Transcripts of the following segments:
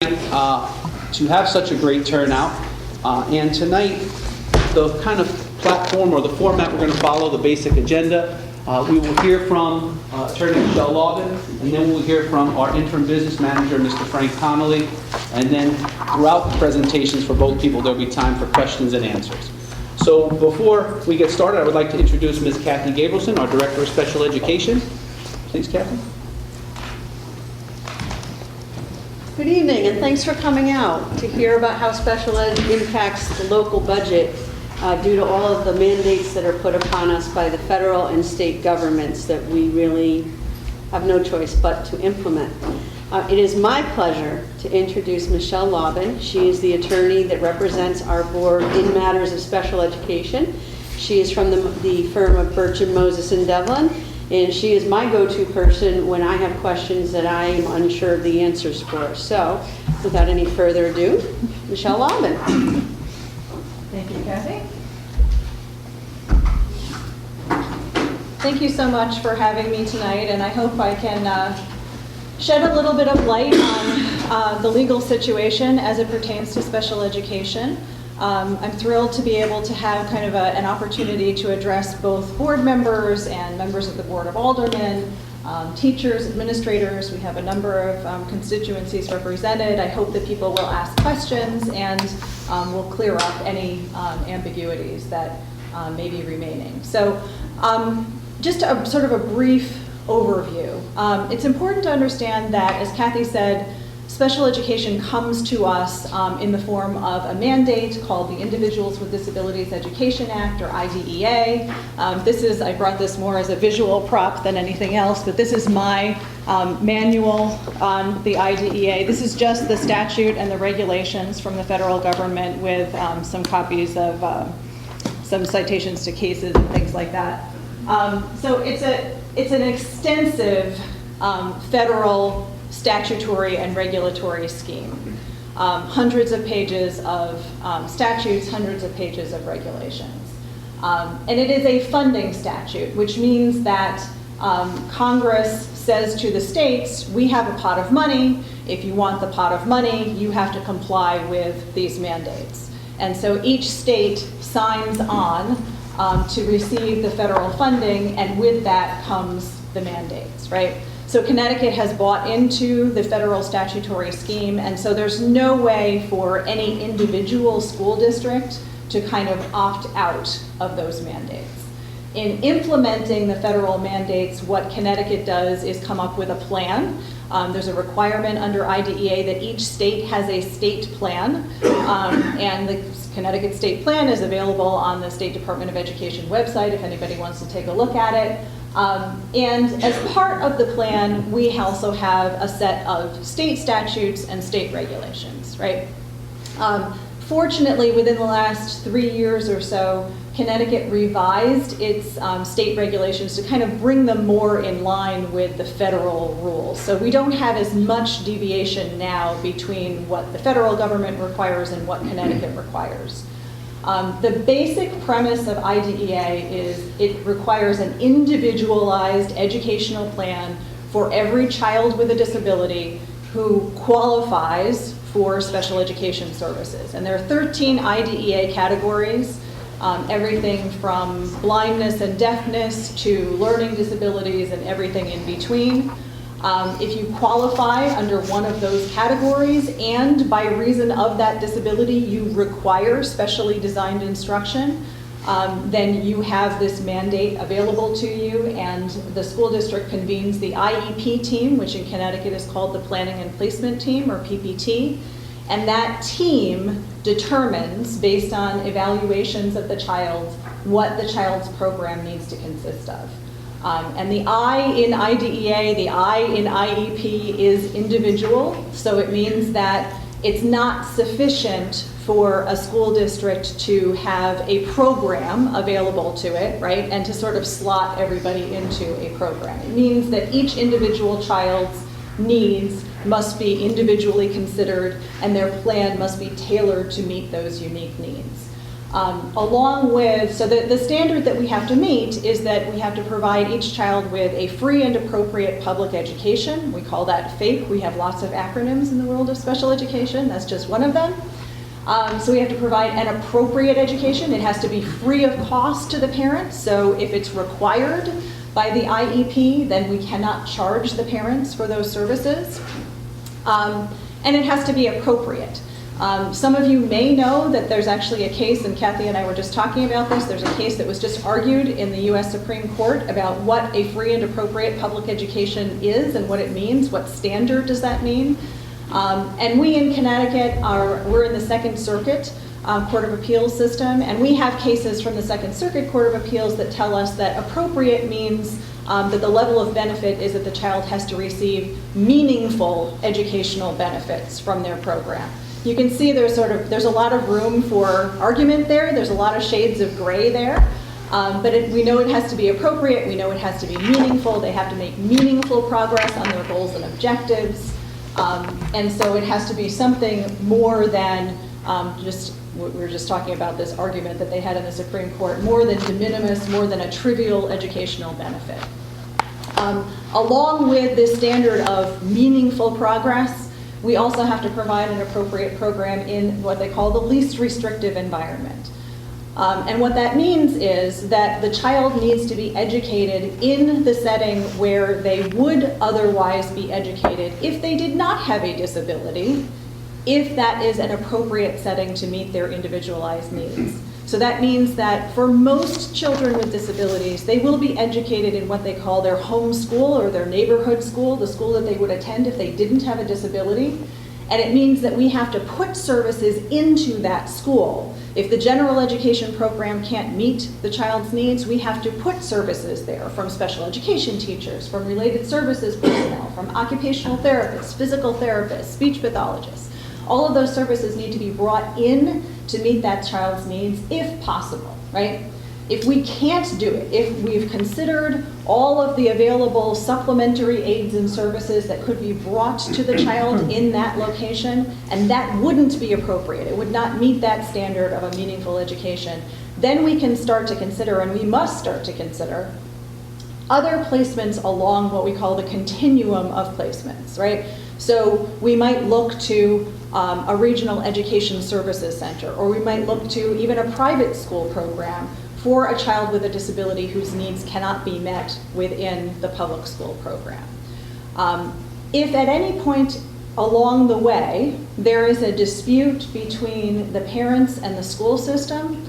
To have such a great turnout. And tonight, the kind of platform or the format we're going to follow, the basic agenda, we will hear from Attorney Michelle Laubin, and then we'll hear from our interim business manager, Mr. Frank Connolly, and then throughout the presentations for both people, there'll be time for questions and answers. So before we get started, I would like to introduce Ms. Kathy Gabrielson, our Director of Special Education. Please, Kathy. Good evening, and thanks for coming out to hear about how special ed impacts the local budget due to all of the mandates that are put upon us by the federal and state governments that we really have no choice but to implement. It is my pleasure to introduce Michelle Laubin. She is the attorney that represents our board in matters of special education. She is from the firm of Birch and Moses in Devlin, and she is my go-to person when I have questions that I am unsure of the answers for. So, without any further ado, Michelle Laubin. Thank you, Kathy. Thank you so much for having me tonight, and I hope I can shed a little bit of light on the legal situation as it pertains to special education. I'm thrilled to be able to have kind of an opportunity to address both board members and members of the Board of Aldermen, teachers, administrators. We have a number of constituencies represented. I hope that people will ask questions and will clear up any ambiguities that may be remaining. So just a sort of a brief overview. It's important to understand that, as Kathy said, special education comes to us in the form of a mandate called the Individuals with Disabilities Education Act, or IDEA. I brought this more as a visual prop than anything else, but this is my manual on the IDEA. This is just the statute and the regulations from the federal government with some copies of some citations to cases and things like that. So it's an extensive federal statutory and regulatory scheme. Hundreds of pages of statutes, hundreds of pages of regulations. And it is a funding statute, which means that Congress says to the states, we have a pot of money. If you want the pot of money, you have to comply with these mandates. And so each state signs on to receive the federal funding, and with that comes the mandates, right? So Connecticut has bought into the federal statutory scheme, and so there's no way for any individual school district to kind of opt out of those mandates. In implementing the federal mandates, what Connecticut does is come up with a plan. There's a requirement under IDEA that each state has a state plan, and the Connecticut state plan is available on the State Department of Education website if anybody wants to take a look at it. And as part of the plan, we also have a set of state statutes and state regulations, right? Fortunately, within the last 3 years or so, Connecticut revised its state regulations to kind of bring them more in line with the federal rules. So we don't have as much deviation now between what the federal government requires and what Connecticut requires. The basic premise of IDEA is it requires an individualized educational plan for every child with a disability who qualifies for special education services. And there are 13 IDEA categories, everything from blindness and deafness to learning disabilities and everything in between. If you qualify under one of those categories and by reason of that disability you require specially designed instruction, then you have this mandate available to you, and the school district convenes the IEP team, which in Connecticut is called the Planning and Placement Team, or PPT, and that team determines, based on evaluations of the child, what the child's program needs to consist of. And the I in IDEA, the I in IEP is individual, so it means that it's not sufficient for a school district to have a program available to it, right, and to sort of slot everybody into a program. It means that each individual child's needs must be individually considered, and their plan must be tailored to meet those unique needs. Along with, so the standard that we have to meet is that we have to provide each child with a free and appropriate public education. We call that FAPE. We have lots of acronyms in the world of special education. That's just one of them. So we have to provide an appropriate education. It has to be free of cost to the parents. So if it's required by the IEP, then we cannot charge the parents for those services. And it has to be appropriate. Some of you may know that there's actually a case, and Kathy and I were just talking about this, there's a case that was just argued in the US Supreme Court about what a free and appropriate public education is and what it means, what standard does that mean. And we in Connecticut, we're in the Second Circuit Court of Appeals system, and we have cases from the Second Circuit Court of Appeals that tell us that appropriate means that the level of benefit is that the child has to receive meaningful educational benefits from their program. You can see there's a lot of room for argument there. There's a lot of shades of gray there. But we know it has to be appropriate. We know it has to be meaningful. They have to make meaningful progress on their goals and objectives. And so it has to be something more than we were just talking about this argument that they had in the Supreme Court, more than de minimis, more than a trivial educational benefit. Along with this standard of meaningful progress, we also have to provide an appropriate program in what they call the least restrictive environment. And what that means is that the child needs to be educated in the setting where they would otherwise be educated if they did not have a disability, if that is an appropriate setting to meet their individualized needs. So that means that for most children with disabilities, they will be educated in what they call their home school or their neighborhood school, the school that they would attend if they didn't have a disability. And it means that we have to put services into that school. If the general education program can't meet the child's needs, we have to put services there from special education teachers, from related services personnel, from occupational therapists, physical therapists, speech pathologists. All of those services need to be brought in to meet that child's needs if possible, right? If we can't do it, if we've considered all of the available supplementary aids and services that could be brought to the child in that location, and that wouldn't be appropriate, it would not meet that standard of a meaningful education, then we can start to consider, and we must start to consider, other placements along what we call the continuum of placements, right? So we might look to a regional education services center, or we might look to even a private school program for a child with a disability whose needs cannot be met within the public school program. If at any point along the way there is a dispute between the parents and the school system,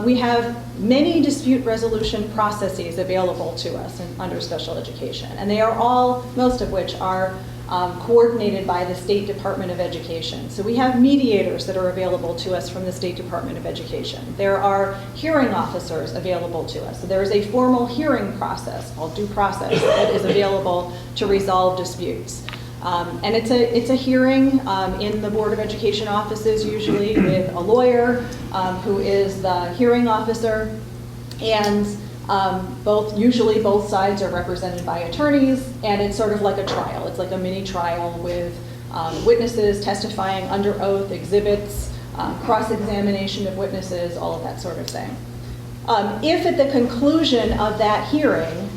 we have many dispute resolution processes available to us under special education, and they are all, most of which are coordinated by the State Department of Education. So we have mediators that are available to us from the State Department of Education. There are hearing officers available to us. So there is a formal hearing process, called due process, that is available to resolve disputes. And it's a hearing in the Board of Education offices, usually with a lawyer who is the hearing officer, and usually both sides are represented by attorneys, and it's sort of like a trial. It's like a mini trial with witnesses testifying under oath, exhibits, cross-examination of witnesses, all of that sort of thing. If at the conclusion of that hearing,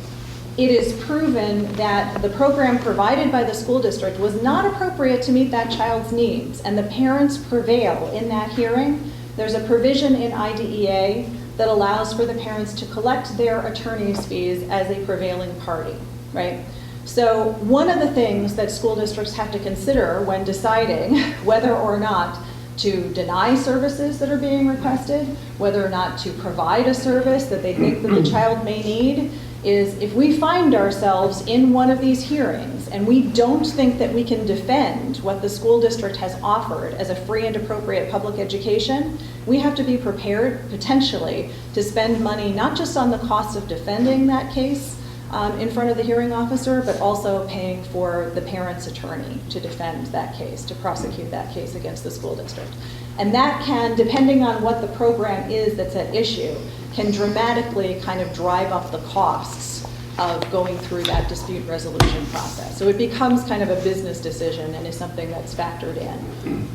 it is proven that the program provided by the school district was not appropriate to meet that child's needs, and the parents prevail in that hearing, there's a provision in IDEA that allows for the parents to collect their attorney's fees as a prevailing party, right? So one of the things that school districts have to consider when deciding whether or not to deny services that are being requested, whether or not to provide a service that they think that the child may need, is if we find ourselves in one of these hearings and we don't think that we can defend what the school district has offered as a free and appropriate public education, we have to be prepared potentially to spend money not just on the cost of defending that case in front of the hearing officer, but also paying for the parent's attorney to defend that case, to prosecute that case against the school district. And that can, depending on what the program is that's at issue, can dramatically kind of drive up the costs of going through that dispute resolution process. So it becomes kind of a business decision and is something that's factored in.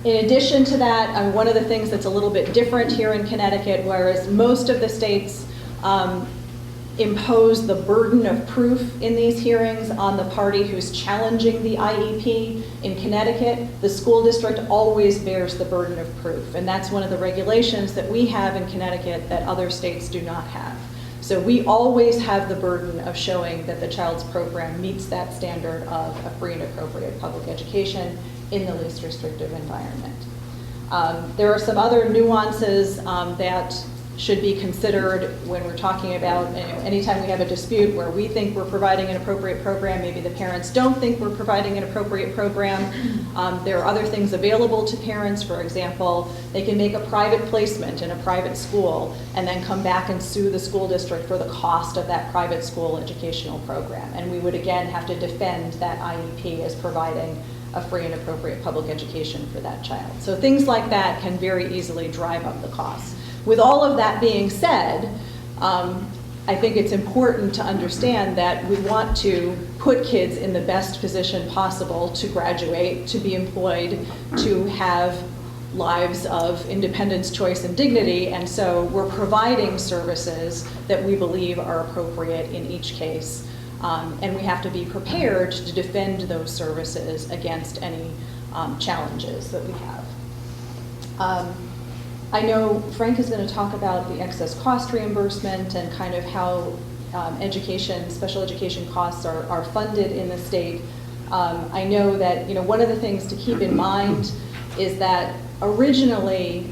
In addition to that, one of the things that's a little bit different here in Connecticut, whereas most of the states impose the burden of proof in these hearings on the party who's challenging the IEP. In Connecticut, the school district always bears the burden of proof, and that's one of the regulations that we have in Connecticut that other states do not have. So we always have the burden of showing that the child's program meets that standard of a free and appropriate public education in the least restrictive environment. There are some other nuances that should be considered when we're talking about, anytime we have a dispute where we think we're providing an appropriate program, maybe the parents don't think we're providing an appropriate program. There are other things available to parents. For example, they can make a private placement in a private school and then come back and sue the school district for the cost of that private school educational program. And we would again have to defend that IEP as providing a free and appropriate public education for that child. So things like that can very easily drive up the costs. With all of that being said, I think it's important to understand that we want to put kids in the best position possible to graduate, to be employed, to have lives of independence, choice, and dignity, and so we're providing services that we believe are appropriate in each case. And we have to be prepared to defend those services against any challenges that we have. I know Frank is going to talk about the excess cost reimbursement and kind of how special education costs are funded in the state. I know that one of the things to keep in mind is that originally,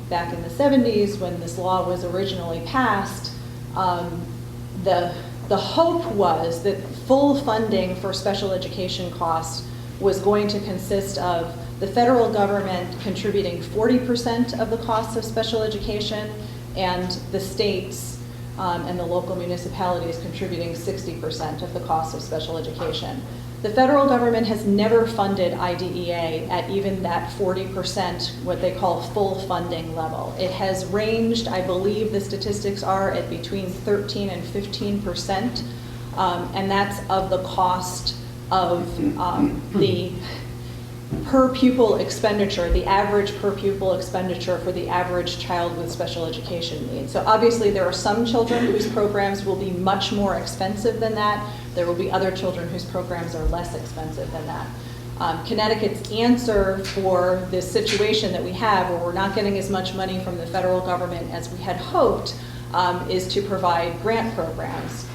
back in the 70s when this law was originally passed, the hope was that full funding for special education costs was going to consist of the federal government contributing 40% of the costs of special education and the states and the local municipalities contributing 60% of the costs of special education. The federal government has never funded IDEA at even that 40%, what they call full funding level. It has ranged, I believe the statistics are, at between 13 and 15%, and that's of the cost of the per pupil expenditure, the average per pupil expenditure for the average child with special education needs. So obviously there are some children whose programs will be much more expensive than that. There will be other children whose programs are less expensive than that. Connecticut's answer for this situation that we have, where we're not getting as much money from the federal government as we had hoped, is to provide grant programs.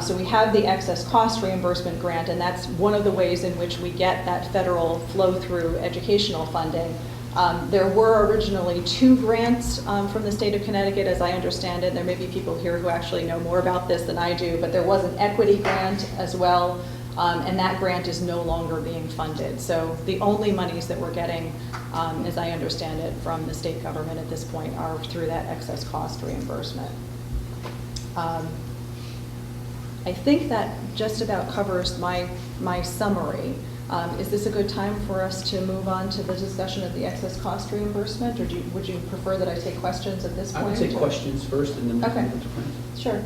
So we have the excess cost reimbursement grant, and that's one of the ways in which we get that federal flow-through educational funding. There were originally 2 grants from the state of Connecticut, as I understand it. There may be people here who actually know more about this than I do, but there was an equity grant as well, and that grant is no longer being funded. So the only monies that we're getting, as I understand it, from the state government at this point are through that excess cost reimbursement. I think that just about covers my summary. Is this a good time for us to move on to the discussion of the excess cost reimbursement, or would you prefer that I take questions at this point? I would take questions first and then we'll Okay. move on to Frank. Sure.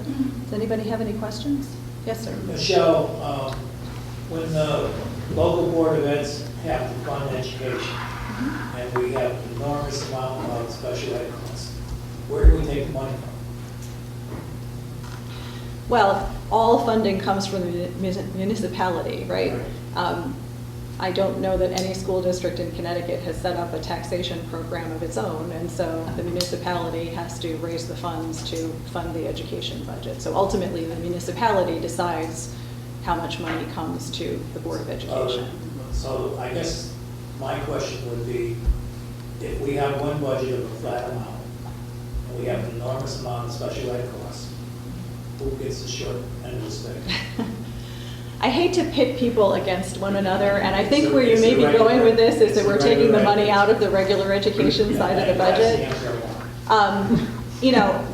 Does anybody have any questions? Yes, sir. Michelle, when the local board of eds have to fund education, and we have an enormous amount of special ed costs, where do we take the money from? Well, all funding comes from the municipality, right? I don't know that any school district in Connecticut has set up a taxation program of its own, and so the municipality has to raise the funds to fund the education budget. So ultimately, the municipality decides how much money comes to the Board of Education. So I guess my question would be, if we have one budget of a flat amount, and we have an enormous amount of special ed costs, who gets the short end of the stick? I hate to pit people against one another, and I think So where you it's may the be regular- going with this is it's that the we're taking the regular money ed. out of the regular education side of the budget. That's the answer I want.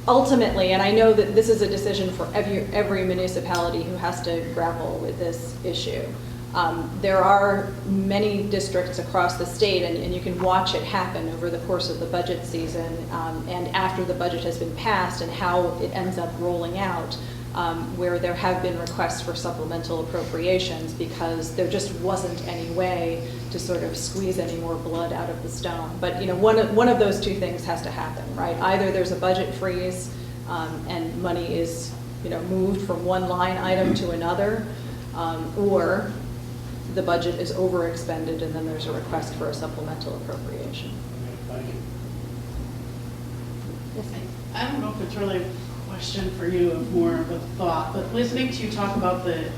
Ultimately, and I know that this is a decision for every municipality who has to grapple with this issue. There are many districts across the state, and you can watch it happen over the course of the budget season and after the budget has been passed and how it ends up rolling out. where there have been requests for supplemental appropriations because there just wasn't any way to sort of squeeze any more blood out of the stone. But one of those two things has to happen, right? Either there's a budget freeze and money is moved from one line item to another, or the budget is overexpended and then there's a request for a supplemental appropriation. Thank you. Yes, ma'am. I don't know if it's really a question for you, more of a thought, but listening to you talk about the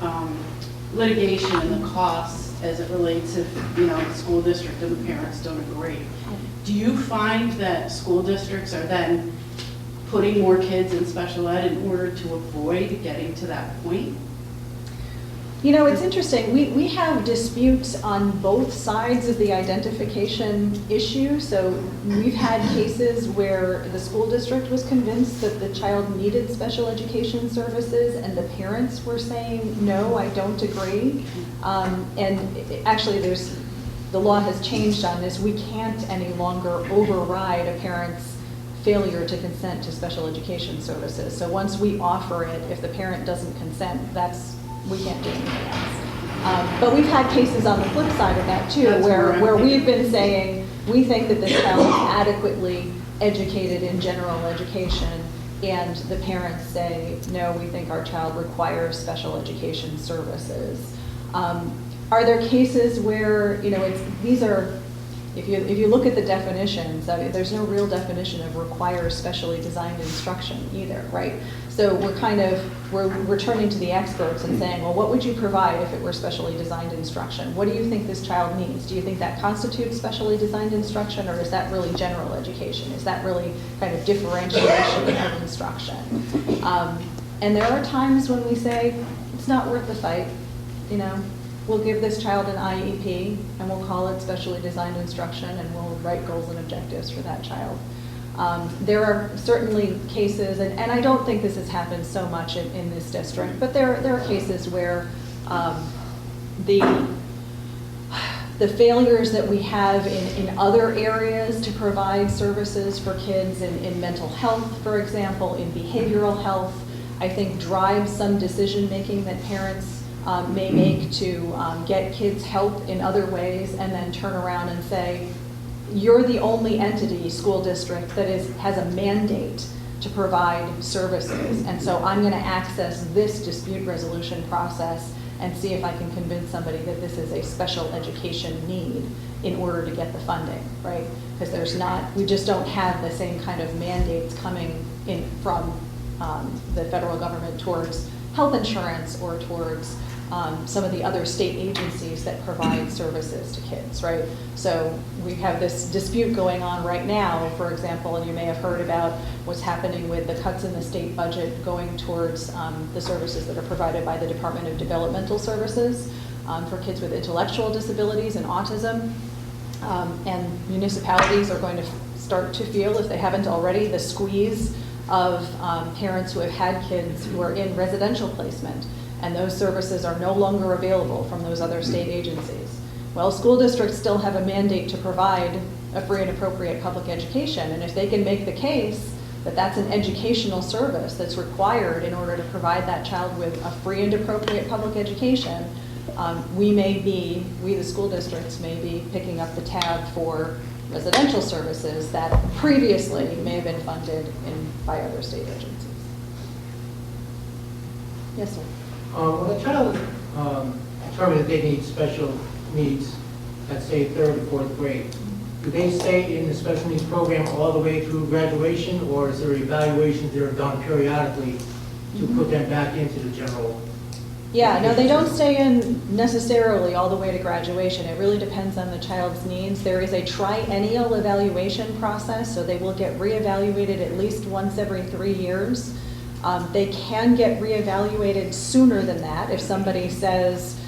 litigation and the costs as it relates if, the school district and the parents don't agree. Do you find that school districts are then putting more kids in special ed in order to avoid getting to that point? It's interesting. We have disputes on both sides of the identification issue. So we've had cases where the school district was convinced that the child needed special education services and the parents were saying, no, I don't agree. Actually, the law has changed on this. We can't any longer override a parent's failure to consent to special education services. So once we offer it, if the parent doesn't consent, we can't do anything else. But we've had cases on the flip side of that too, That's where correct. we've been saying, we think that this child is adequately educated in general education, and the parents say, no, we think our child requires special education services. Are there cases where, these are, if you look at the definitions, there's no real definition of requires specially designed instruction either, right? So we're turning to the experts and saying, well, what would you provide if it were specially designed instruction? What do you think this child needs? Do you think that constitutes specially designed instruction, or is that really general education? Is that really kind of differentiation of instruction? And there are times when we say, it's not worth the fight, We'll give this child an IEP and we'll call it specially designed instruction and we'll write goals and objectives for that child. There are certainly cases, and I don't think this has happened so much in this district, but there are cases where the failures that we have in other areas to provide services for kids in mental health, for example, in behavioral health, I think drives some decision making that parents may make to get kids help in other ways and then turn around and say, you're the only entity, school district, that has a mandate to provide services. And so I'm going to access this dispute resolution process and see if I can convince somebody that this is a special education need in order to get the funding, right? Because we just don't have the same kind of mandates coming in from the federal government towards health insurance or towards some of the other state agencies that provide services to kids, right? So we have this dispute going on right now, for example, and you may have heard about what's happening with the cuts in the state budget going towards the services that are provided by the Department of Developmental Services for kids with intellectual disabilities and autism. And municipalities are going to start to feel, if they haven't already, the squeeze of parents who have had kids who are in residential placement, and those services are no longer available from those other state agencies. Well, school districts still have a mandate to provide a free and appropriate public education, and if they can make the case that that's an educational service that's required in order to provide that child with a free and appropriate public education, we the school districts may be picking up the tab for residential services that previously may have been funded by other state agencies. Yes, sir. When a child determines that they need special needs at, say, 3rd or 4th grade, do they stay in the special needs program all the way through graduation, or is there evaluations that are done periodically to put them back into the general? Yeah, no, they don't stay in necessarily all the way to graduation. It really depends on the child's needs. There is a triennial evaluation process, so they will get reevaluated at least once every 3 years. They can get reevaluated sooner than that if somebody says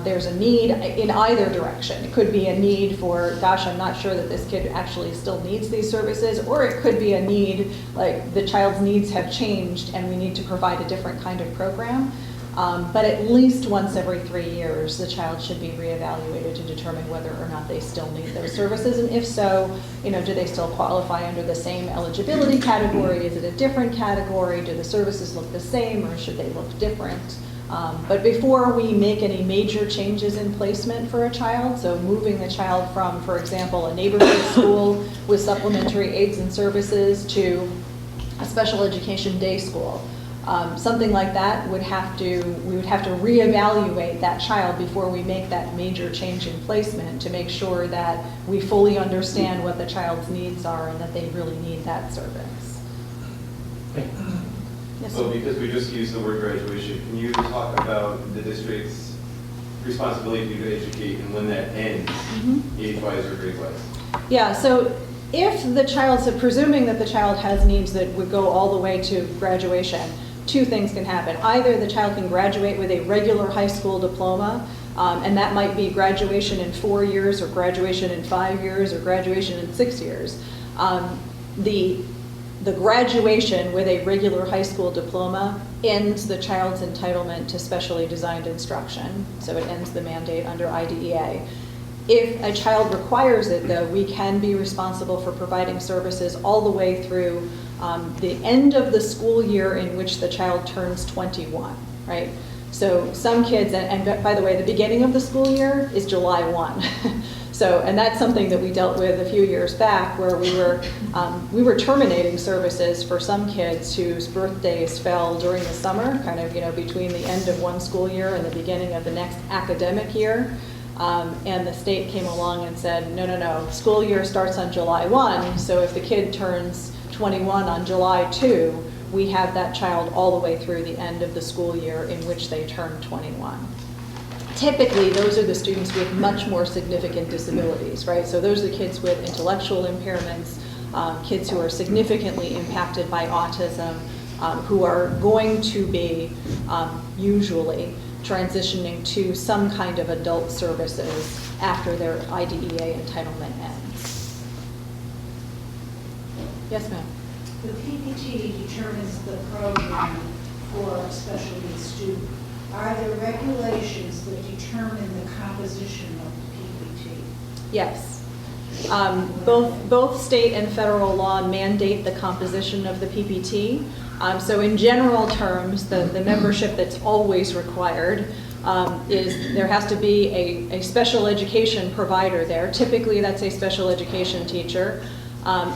there's a need in either direction. It could be a need for, gosh, I'm not sure that this kid actually still needs these services, or it could be a need like the child's needs have changed and we need to provide a different kind of program. But at least once every 3 years, the child should be reevaluated to determine whether or not they still need those services. And if so, do they still qualify under the same eligibility category? Is it a different category? Do the services look the same, or should they look different? But before we make any major changes in placement for a child, so moving the child from, for example, a neighborhood school with supplementary aids and services to a special education day school, something like that we would have to reevaluate that child before we make that major change in placement to make sure that we fully understand what the child's needs are and that they really need that service. Okay. Yes, So sir. because we just used the word graduation, can you talk about the district's responsibility to educate and when that ends, age-wise or grade-wise? Yeah, so if the child, so presuming that the child has needs that would go all the way to graduation, two things can happen. Either the child can graduate with a regular high school diploma, and that might be graduation in 4 years or graduation in 5 years or graduation in 6 years. The graduation with a regular high school diploma ends the child's entitlement to specially designed instruction, so it ends the mandate under IDEA. If a child requires it, though, we can be responsible for providing services all the way through the end of the school year in which the child turns 21, right? So some kids, and by the way, the beginning of the school year is July 1. So, and that's something that we dealt with a few years back, where we were terminating services for some kids whose birthdays fell during the summer, kind of, between the end of one school year and the beginning of the next academic year. And the state came along and said, no, school year starts on July 1, so if the kid turns 21 on July 2, we have that child all the way through the end of the school year in which they turn 21. Typically, those are the students with much more significant disabilities, right? So those are the kids with intellectual impairments, kids who are significantly impacted by autism, who are going to be usually transitioning to some kind of adult services after their IDEA entitlement ends. Yes, ma'am. The PPT determines the program for a special needs student. Are there regulations that determine the composition of the PPT? Yes. Both state and federal law mandate the composition of the PPT. So in general terms, the membership that's always required is there has to be a special education provider there. Typically, that's a special education teacher.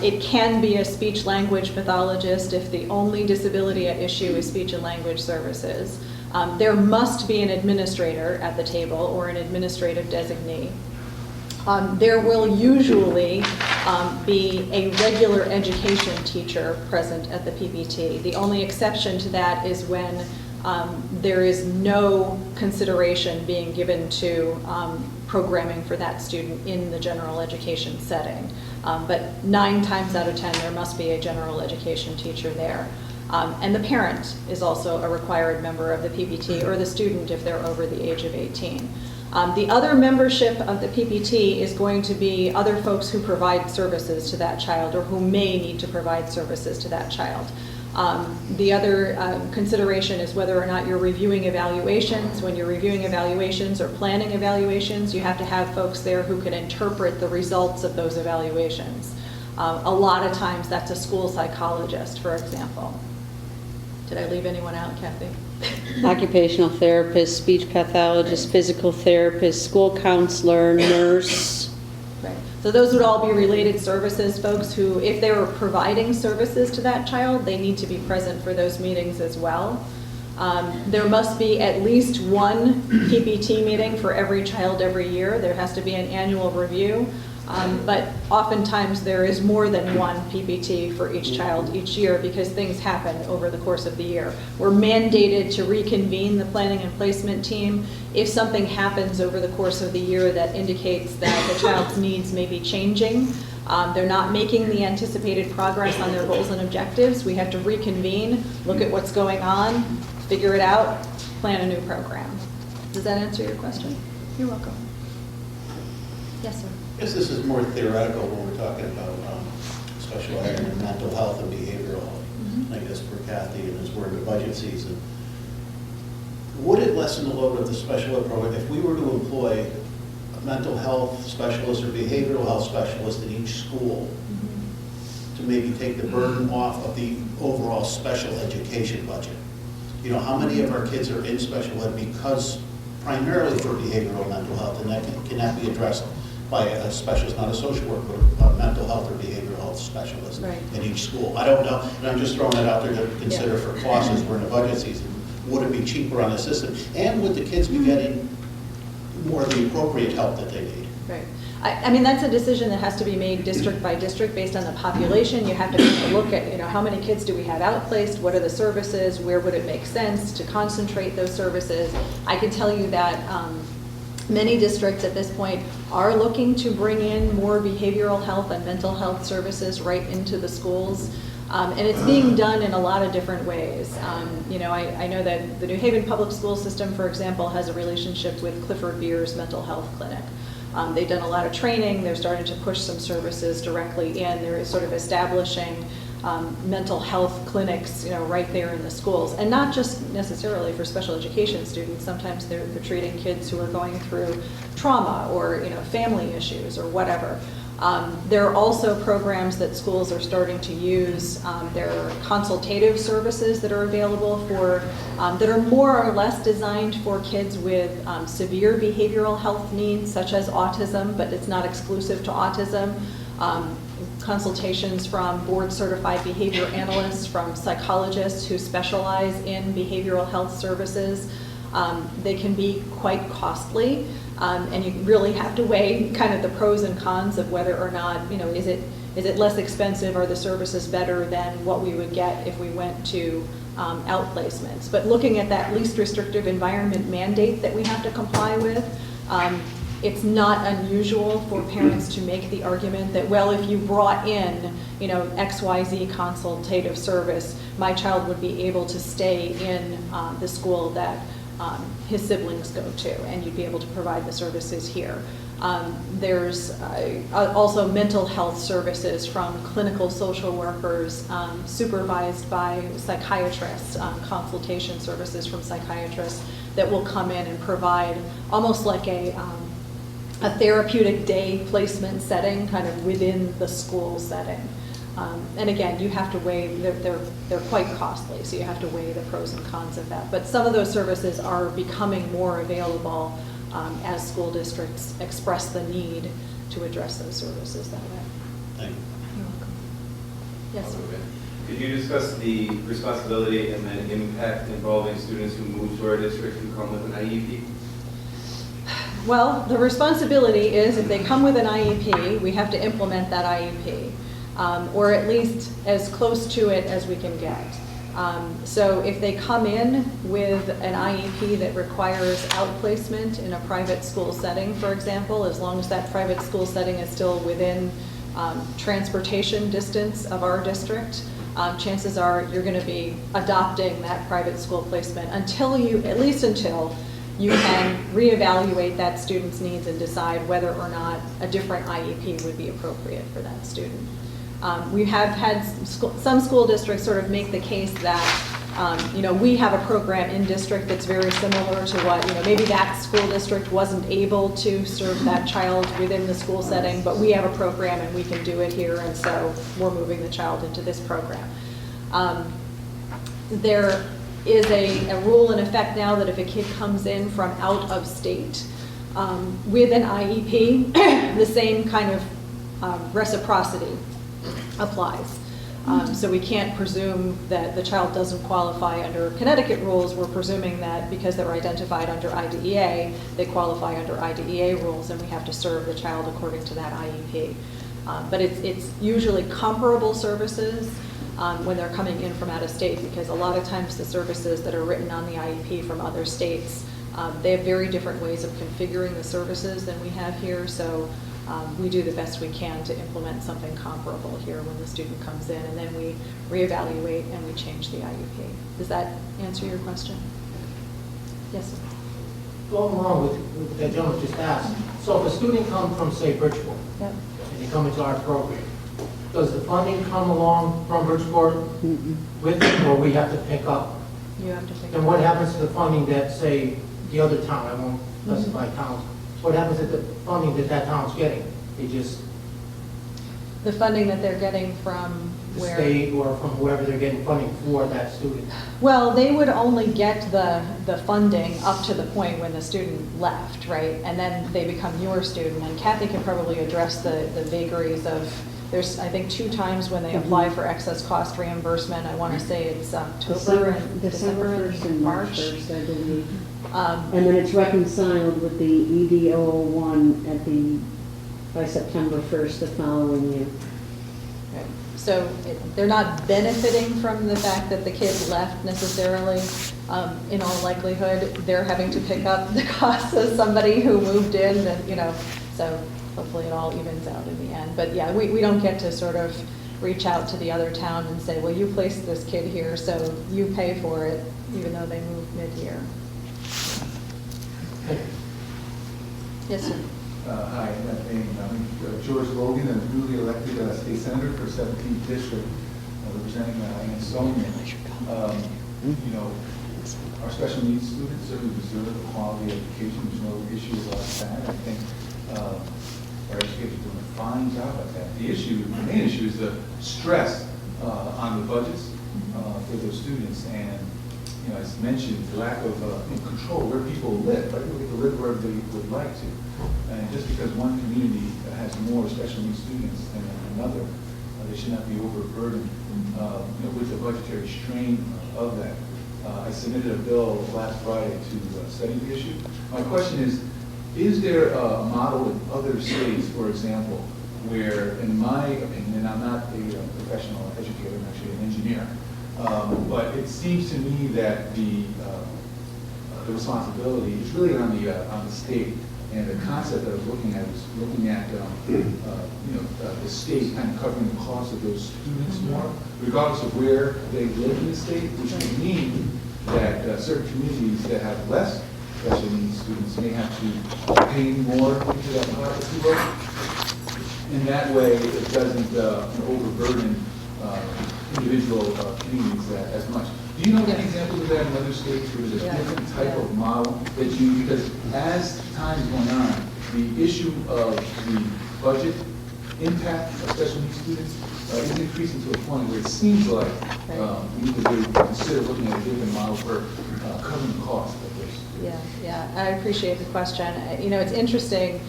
It can be a speech language pathologist if the only disability at issue is speech and language services. There must be an administrator at the table or an administrative designee. There will usually be a regular education teacher present at the PPT. The only exception to that is when there is no consideration being given to programming for that student in the general education setting. But 9 times out of 10, there must be a general education teacher there. And the parent is also a required member of the PPT, or the student if they're over the age of 18. The other membership of the PPT is going to be other folks who provide services to that child or who may need to provide services to that child. The other consideration is whether or not you're reviewing evaluations. When you're reviewing evaluations or planning evaluations, you have to have folks there who can interpret the results of those evaluations. A lot of times that's a school psychologist, for example. Did I leave anyone out, Kathy? Occupational therapist, speech pathologist, physical therapist, school counselor, nurse. Right. So those would all be related services, folks who, if they were providing services to that child, they need to be present for those meetings as well. There must be at least one PPT meeting for every child every year. There has to be an annual review. But oftentimes there is more than one PPT for each child each year because things happen over the course of the year. We're mandated to reconvene the planning and placement team if something happens over the course of the year that indicates that the child's needs may be changing. They're not making the anticipated progress on their goals and objectives. We have to reconvene, look at what's going on, figure it out, plan a new program. Does that answer your question? You're welcome. Yes, sir. I guess this is more theoretical when we're talking about special ed and mental health and behavioral health. I guess for Kathy, and as we're in the budget season, would it lessen the load of the special ed program if we were to employ a mental health specialist or behavioral health specialist in each school to maybe take the burden off of the overall special education budget? You know, how many of our kids are in special ed because primarily for behavioral mental health, and that can that be addressed by a specialist, not a social worker, but a mental health or behavioral health specialist Right. in each school? I don't know, and I'm just throwing that out there to consider for costs as we're in the budget season. Would it be cheaper on the system? And would the kids be getting more of the appropriate help that they need? Right. I mean, that's a decision that has to be made district by district based on the population. You have to take a look at, you know, how many kids do we have outplaced? What are the services? Where would it make sense to concentrate those services? I can tell you that many districts at this point are looking to bring in more behavioral health and mental health services right into the schools. And it's being done in a lot of different ways. You know, I know that the New Haven Public School System, for example, has a relationship with Clifford Beer's mental health clinic. They've done a lot of training. They're starting to push some services directly in. They're sort of establishing mental health clinics, you know, right there in the schools. And not just necessarily for special education students. Sometimes they're treating kids who are going through trauma or, you know, family issues or whatever. There are also programs that schools are starting to use. There are consultative services that are available for, that are more or less designed for kids with severe behavioral health needs, such as autism, but it's not exclusive to autism. Consultations from board-certified behavior analysts, from psychologists who specialize in behavioral health services. They can be quite costly. And you really have to weigh kind of the pros and cons of whether or not, you know, is it less expensive? Are the services better than what we would get if we went to outplacements? But looking at that least restrictive environment mandate that we have to comply with, it's not unusual for parents to make the argument that, well, if you brought in, you know, XYZ consultative service, my child would be able to stay in the school that his siblings go to, and you'd be able to provide the services here. There's also mental health services from clinical social workers, supervised by psychiatrists, consultation services from psychiatrists that will come in and provide almost like a therapeutic day placement setting kind of within the school setting. And again, you have to weigh, they're quite costly, so you have to weigh the pros and cons of that. But some of those services are becoming more available as school districts express the need to address those services that way. Thank you. You're welcome. Yes, sir. Could you discuss the responsibility and then impact involving students who move to our district who come with an IEP? Well, the responsibility is if they come with an IEP, we have to implement that IEP. Or at least as close to it as we can get. So if they come in with an IEP that requires outplacement in a private school setting, for example, as long as that private school setting is still within transportation distance of our district, chances are you're going to be adopting that private school placement until at least until you can reevaluate that student's needs and decide whether or not a different IEP would be appropriate for that student. We have had some school districts sort of make the case that, you know, we have a program in district that's very similar to what, you know, maybe that school district wasn't able to serve that child within the school setting, but we have a program and we can do it here, and so we're moving the child into this program. There is a rule in effect now that if a kid comes in from out of state with an IEP, the same kind of reciprocity applies. So we can't presume that the child doesn't qualify under Connecticut rules. We're presuming that because they're identified under IDEA, they qualify under IDEA rules, and we have to serve the child according to that IEP. But it's usually comparable services when they're coming in from out of state, because a lot of times the services that are written on the IEP from other states, they have very different ways of configuring the services than we have here. So we do the best we can to implement something comparable here when the student comes in, and then we reevaluate and we change the IEP. Does that answer your question? Yes, sir. Going along with what that gentleman just asked, so if a student comes from, say, Bridgeport, Yep. and they come into our program, does the funding come along from Bridgeport with them, or we have to pick up You have to pick. And what happens to the funding that, say, the other town, I won't specify towns, what happens to the funding that that town's getting? They just, The funding that they're getting from the where? state or from whoever they're getting funding for that student? Well, they would only get the funding up to the point when the student left, right? And then they become your student. And Kathy can probably address the vagaries of, there's, I think, 2 times when they apply for excess cost reimbursement. I want to say it's October and December 1st and March March. 1st, I believe. Um, And then it's reconciled with the ED-001 by September 1st the following year. So they're not benefiting from the fact that the kid left necessarily. In all likelihood, they're having to pick up the costs of somebody who moved in, and, you know, so hopefully it all evens out in the end. But yeah, we don't get to sort of reach out to the other town and say, well, you placed this kid here, so you pay for it, even though they moved mid-year. Yes, sir. Hi, I'm George Logan, I'm newly elected state senator for 17th District, representing Ansonia. You know, our special needs students certainly deserve a quality education. There's no issue about that. I think our educators are doing a fine job at that. The main issue is the stress on the budgets for those students, and you know, as mentioned, the lack of control where people live. Right? People get to live wherever they would like to. And just because one community has more special needs students than another, they should not be overburdened with the budgetary strain of that. I submitted a bill last Friday to study the issue. My question is there a model in other states, for example, where, in my opinion, and I'm not a professional educator, I'm actually an engineer, but it seems to me that the responsibility is really on the state. And the concept that I was looking at was looking at the state kind of covering the cost of those students more, regardless of where they live in the state, which would mean that certain communities that have less special needs students may have to pay more into that pot, if you will. In that way, it doesn't overburden individual communities as much. Do you know any examples of that in other states where there's a different type of model that because as time is going on, the issue of the budget impact of special needs students is increasing to a point where it seems like we need to really consider looking at a different model for covering the cost of this. Yeah, I appreciate the question. You know, it's interesting.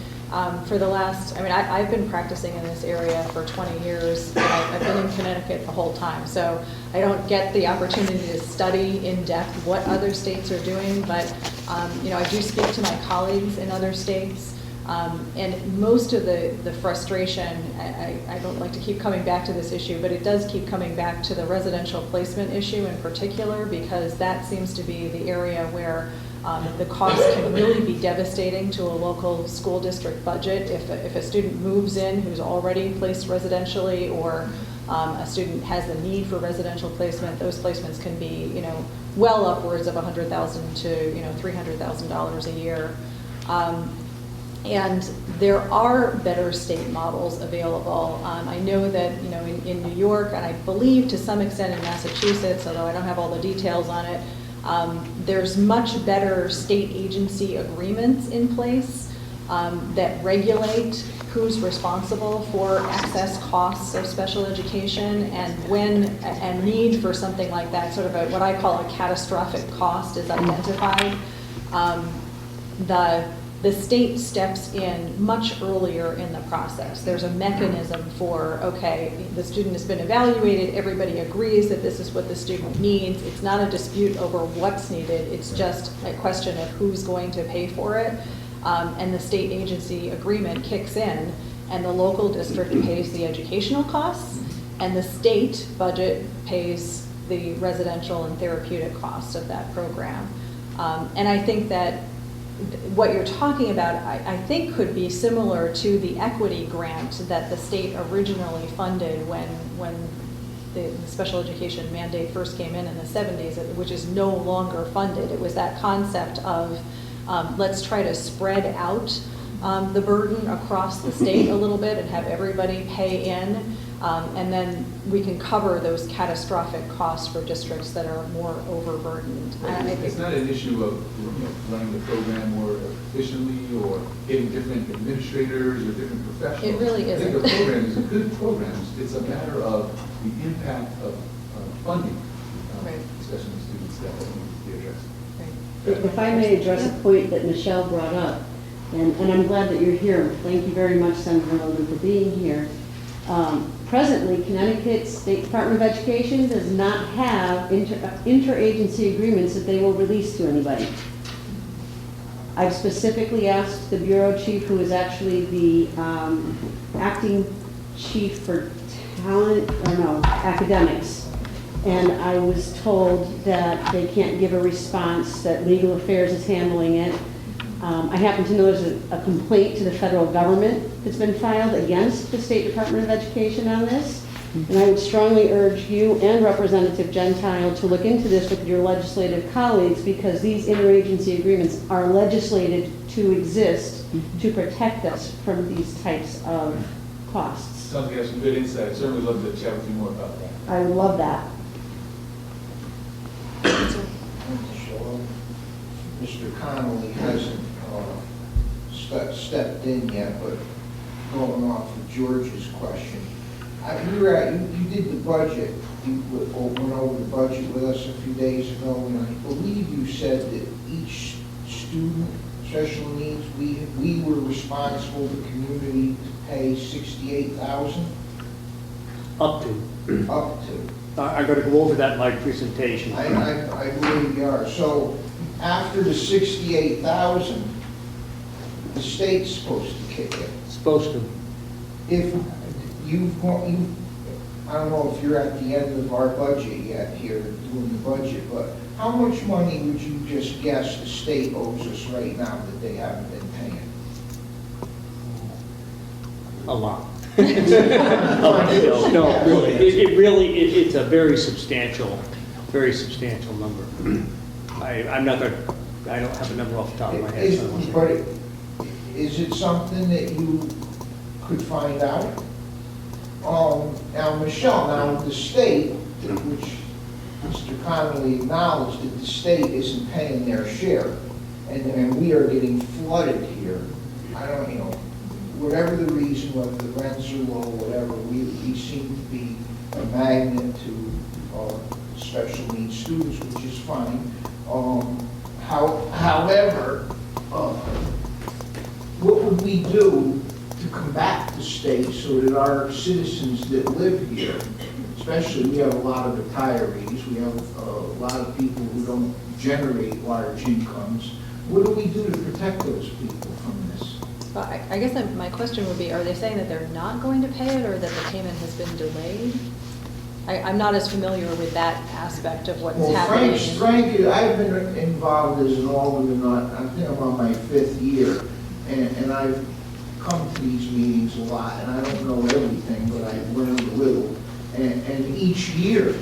For the last, I've been practicing in this area for 20 years. And I've been in Connecticut the whole time, so I don't get the opportunity to study in depth what other states are doing, but you know, I do speak to my colleagues in other states, and most of the frustration, I don't like to keep coming back to this issue, but it does keep coming back to the residential placement issue in particular, because that seems to be the area where the cost can really be devastating to a local school district budget. If a student moves in who's already placed residentially, or a student has the need for residential placement, those placements can be, you know, well upwards of $100,000 to, you know, $300,000 a year. And there are better state models available. I know that, you know, in New York, and I believe to some extent in Massachusetts, although I don't have all the details on it, there's much better state agency agreements in place that regulate who's responsible for excess costs of special education, and when a need for something like that, sort of what I call a catastrophic cost, is identified, the state steps in much earlier in the process. There's a mechanism for, okay, the student has been evaluated, everybody agrees that this is what the student needs. It's not a dispute over what's needed, it's just a question of who's going to pay for it. And the state agency agreement kicks in, and the local district pays the educational costs, and the state budget pays the residential and therapeutic costs of that program. And I think that what you're talking about, I think, could be similar to the equity grant that the state originally funded when the special education mandate first came in the 70s, which is no longer funded. It was that concept of let's try to spread out the burden across the state a little bit and have everybody pay in. And then we can cover those catastrophic costs for districts that are more overburdened. And I It's think not an issue of running the program more efficiently or getting different administrators or different professionals. It really I think isn't. the program is a good program. It's a matter of the impact of funding Right. special needs students that needs to be addressed. If I may address a point that Michelle brought up, and I'm glad that you're here. Thank you very much, Senator Logan, for being here. Presently, Connecticut State Department of Education does not have interagency agreements that they will release to anybody. I've specifically asked the bureau chief, who is actually the acting chief for academics, and I was told that they can't give a response, that legal affairs is handling it. I happen to know there's a complaint to the federal government that's been filed against the State Department of Education on this. And I would strongly urge you and Representative Gentile to look into this with your legislative colleagues, because these interagency agreements are legislated to exist to protect us from these types of costs. Sounds like you have some good insight. I'd certainly love to chat with you more about that. I would love that. Mr. Connolly hasn't stepped in yet, but going off of George's question, you did the budget, you went over the budget with us a few days ago, and I believe you said that each student, special needs, we were responsible, the community, to pay $68,000? Up to. Up to. I'm going to go over that in my presentation. I believe you are. So after the 68,000, the state's supposed to kick in. Supposed to. If I don't know if you're at the end of our budget yet here, doing the budget, but how much money would you just guess the state owes us right now that they haven't been paying? A lot. No, really. It's a very substantial number. I'm not going to, I don't have a number off the top of my head. So I won't say. But is it something that you could find out? Now, Michelle, the state, which Mr. Connolly acknowledged that the state isn't paying their share, and we are getting flooded here. I don't, whatever the reason, whether the rents are low, whatever, we seem to be a magnet to special needs students, which is fine. However, what would we do to combat the state so that our citizens that live here, especially we have a lot of retirees, we have a lot of people who don't generate large incomes, what do we do to protect those people from this? Well, I guess my question would be, are they saying that they're not going to pay it or that the payment has been delayed? I'm not as familiar with that aspect of what's happening. Frank, I've been involved as an alderman, I think I'm on my 5th year, and I've come to these meetings a lot, and I don't know everything, but I've learned a little. And each year,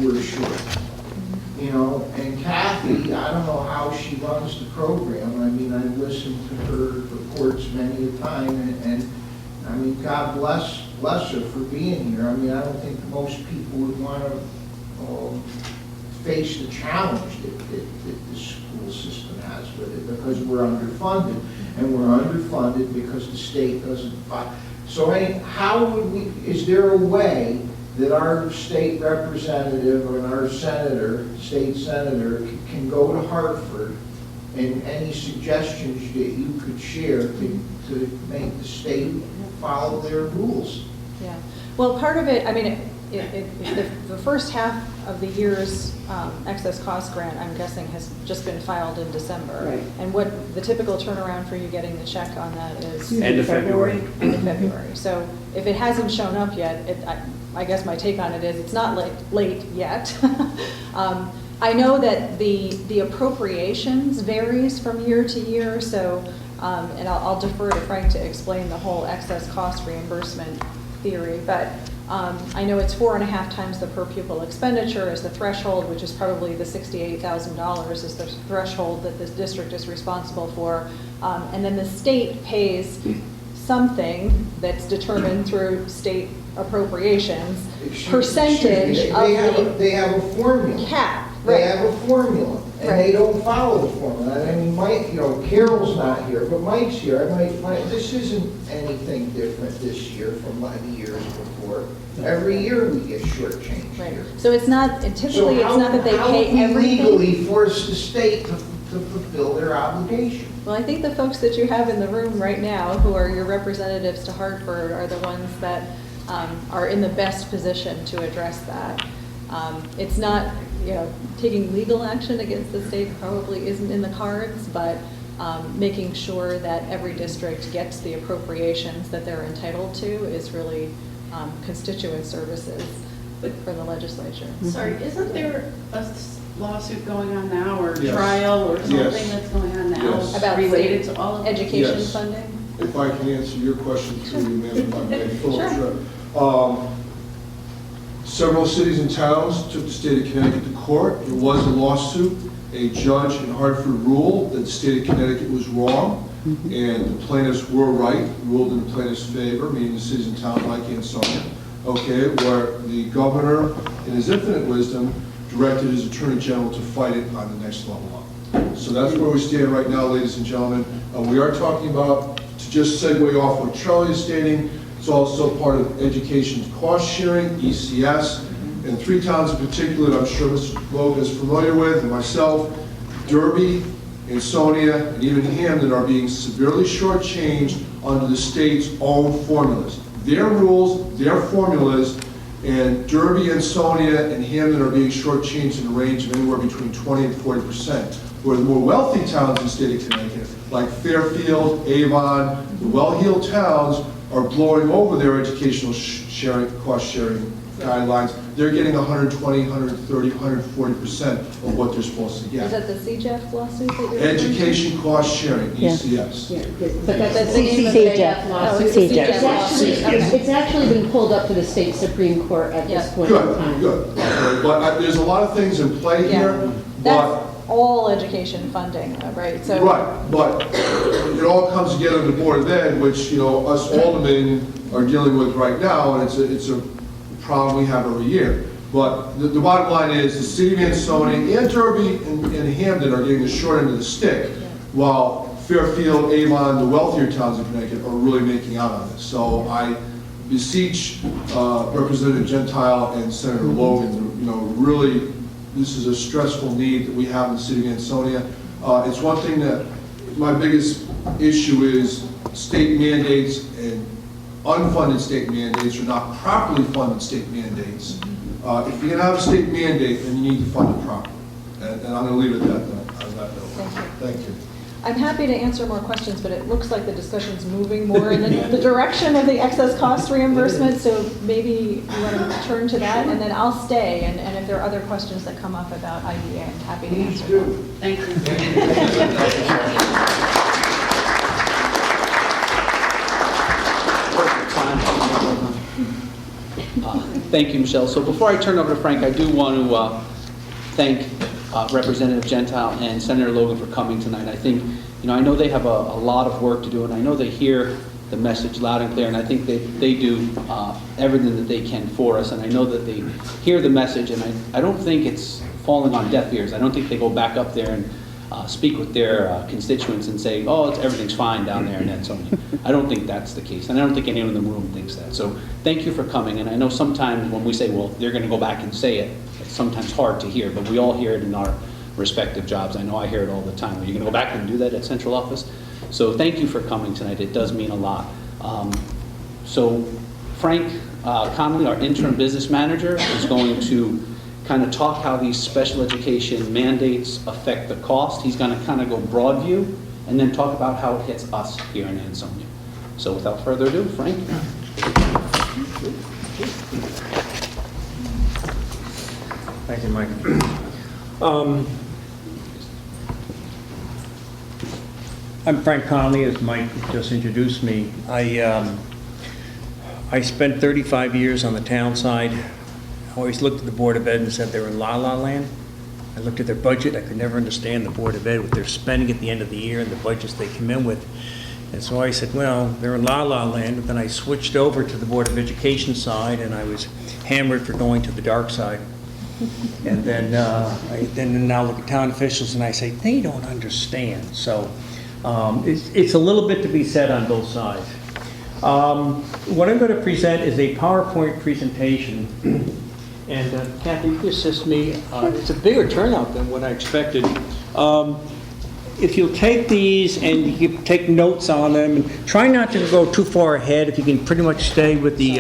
we're short. And Kathy, I don't know how she runs the program. I mean, I've listened to her reports many a time, and I mean, God bless her for being here. I mean, I don't think most people would want to face the challenge that the school system has with it, because we're underfunded, and we're underfunded because the state doesn't fund. So how would we, is there a way that our state representative or our senator, state senator, can go to Hartford, and any suggestions that you could share to make the state follow their rules? Yeah. Well, part of it, I mean, the first half of the year's excess cost grant, I'm guessing, has just been filed in December. Right. And what the typical turnaround for you getting the check on that is? End of February. End of February. So if it hasn't shown up yet, I guess my take on it is it's not late yet. I know that the appropriations varies from year to year, so, and I'll defer to Frank to explain the whole excess cost reimbursement theory, but I know it's 4.5 times the per pupil expenditure as the threshold, which is probably the $68,000 is the threshold that this district is responsible for And then the state pays something that's determined through state appropriations, percentage Excuse me, of they have a formula. the cap. They have a formula, and Right. they don't follow the formula. I mean, Mike, Carol's not here, but Mike's here. This isn't anything different this year from the years before. Every year we get shortchanged Right. here. So it's not, typically, it's not that they How pay would we everything. legally force the state to fulfill their obligation? Well, I think the folks that you have in the room right now, who are your representatives to Hartford, are the ones that are in the best position to address that. It's not, taking legal action against the state probably isn't in the cards, but making sure that every district gets the appropriations that they're entitled to is really constituent services for the legislature. Sorry, isn't there a lawsuit going on now, or Yes. trial, or something Yes. that's going on now Yes. About related state to all of it? education Yes. funding? If I can answer your question through you, Madam Vice Sure. Chair. Several cities and towns took the state of Connecticut to court. There was a lawsuit. A judge in Hartford ruled that the state of Connecticut was wrong, and the plaintiffs were right, ruled in the plaintiffs' favor, meaning the cities and towns like Ansonia, okay, where the governor, in his infinite wisdom, directed his attorney general to fight it on the next level up. So that's where we stand right now, ladies and gentlemen. We are talking about, to just segue off what Charlie is stating, it's also part of education cost sharing, ECS, and 3 towns in particular that I'm sure Mr. Logan is familiar with, and myself, Derby, Ansonia, and even Hamden are being severely shortchanged under the state's own formulas. Their rules, their formulas, and Derby, Ansonia, and Hamden are being shortchanged in a range of anywhere between 20 and 40%. Where the more wealthy towns in the state of Connecticut, like Fairfield, Avon, the well-heeled towns, are blowing over their educational cost-sharing guidelines. They're getting 120, 130, 140% of what they're supposed to Is get. that the CJEF lawsuit that you're referring to? Education cost-sharing, ECS. But that's the name of CJEF the Oh, it's lawsuit. the It's CJEF lawsuit. actually, Okay. it's actually been pulled up to the state Supreme Court at this Yeah. point in Good, time. good. But there's a lot of things in play here, That's but... all education funding, right? So Right, but it all comes together in the Board of Ed, which, us aldermen are dealing with right now, and it's a problem we have every year. But the bottom line is, the city of Ansonia and Derby and Hamden are getting the short end of the stick, while Fairfield, Avon, the wealthier towns in Connecticut are really making out on this. So I beseech Representative Gentile and Senator Logan, really, this is a stressful need that we have in the city of Ansonia. It's one thing that, my biggest issue is state mandates and unfunded state mandates or not properly funded state mandates. If you're gonna have a state mandate, then you need to fund it properly. And I'm gonna leave it at that, on that note. Thank you. Thank you. I'm happy to answer more questions, but it looks like the discussion's moving more in the direction of the excess cost reimbursement, so maybe you want to turn to that, and then I'll stay, and if there are other questions that come up about IDA, I'm happy to answer them. Thank you. Thank you, Michelle. So before I turn over to Frank, I do want to thank Representative Gentile and Senator Logan for coming tonight. I think, I know they have a lot of work to do, and I know they hear the message loud and clear, and I think they do everything that they can for us, and I know that they hear the message, and I don't think it's falling on deaf ears. I don't think they go back up there and speak with their constituents and say, oh, everything's fine down there in Ansonia. I don't think that's the case, and I don't think anyone in the room thinks that. So thank you for coming, and I know sometimes when we say, well, they're going to go back and say it, it's sometimes hard to hear, but we all hear it in our respective jobs. I know I hear it all the time. Are you going to go back and do that at central office? So thank you for coming tonight. It does mean a lot. So Frank Connolly, our interim business manager, is going to kind of talk how these special education mandates affect the cost. He's going to kind of go broad view and then talk about how it hits us here in Ansonia. So without further ado, Frank. Thank you, Mike. I'm Frank Conley, as Mike just introduced me. I spent 35 years on the town side. I always looked at the Board of Ed and said they were in la-la land. I looked at their budget, I could never understand the Board of Ed, what they're spending at the end of the year and the budgets they come in with. And so I said, well, they're in la-la land. But then I switched over to the Board of Education side, and I was hammered for going to the dark side. And then I now look at town officials, and I say, they don't understand. So it's a little bit to be said on both sides. What I'm going to present is a PowerPoint presentation. And Kathy, you can assist me. It's a bigger turnout than what I expected. If you'll take these and you take notes on them, and try not to go too far ahead, if you can pretty much stay with the,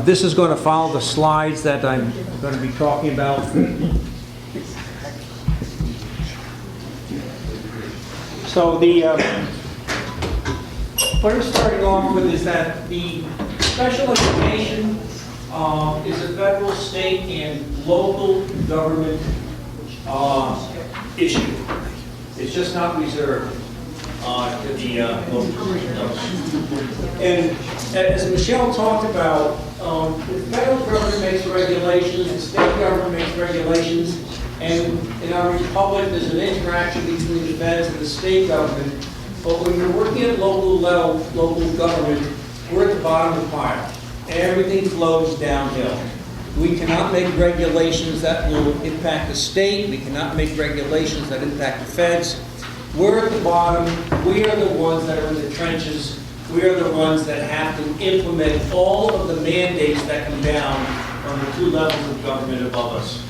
this is going to follow the slides that I'm going to be talking about. So what I'm starting off with is that the special education is a federal, state, and local government issue. It's just not reserved to the local government. And as Michelle talked about, the federal government makes regulations, the state government makes regulations, and in our republic there's an interaction between the feds and the state government. But when you're working at local level, local government, we're at the bottom of the pile. Everything flows downhill. We cannot make regulations that will impact the state. We cannot make regulations that impact the feds. We're at the bottom. We are the ones that are in the trenches. We are the ones that have to implement all of the mandates that come down from the two levels of government above us.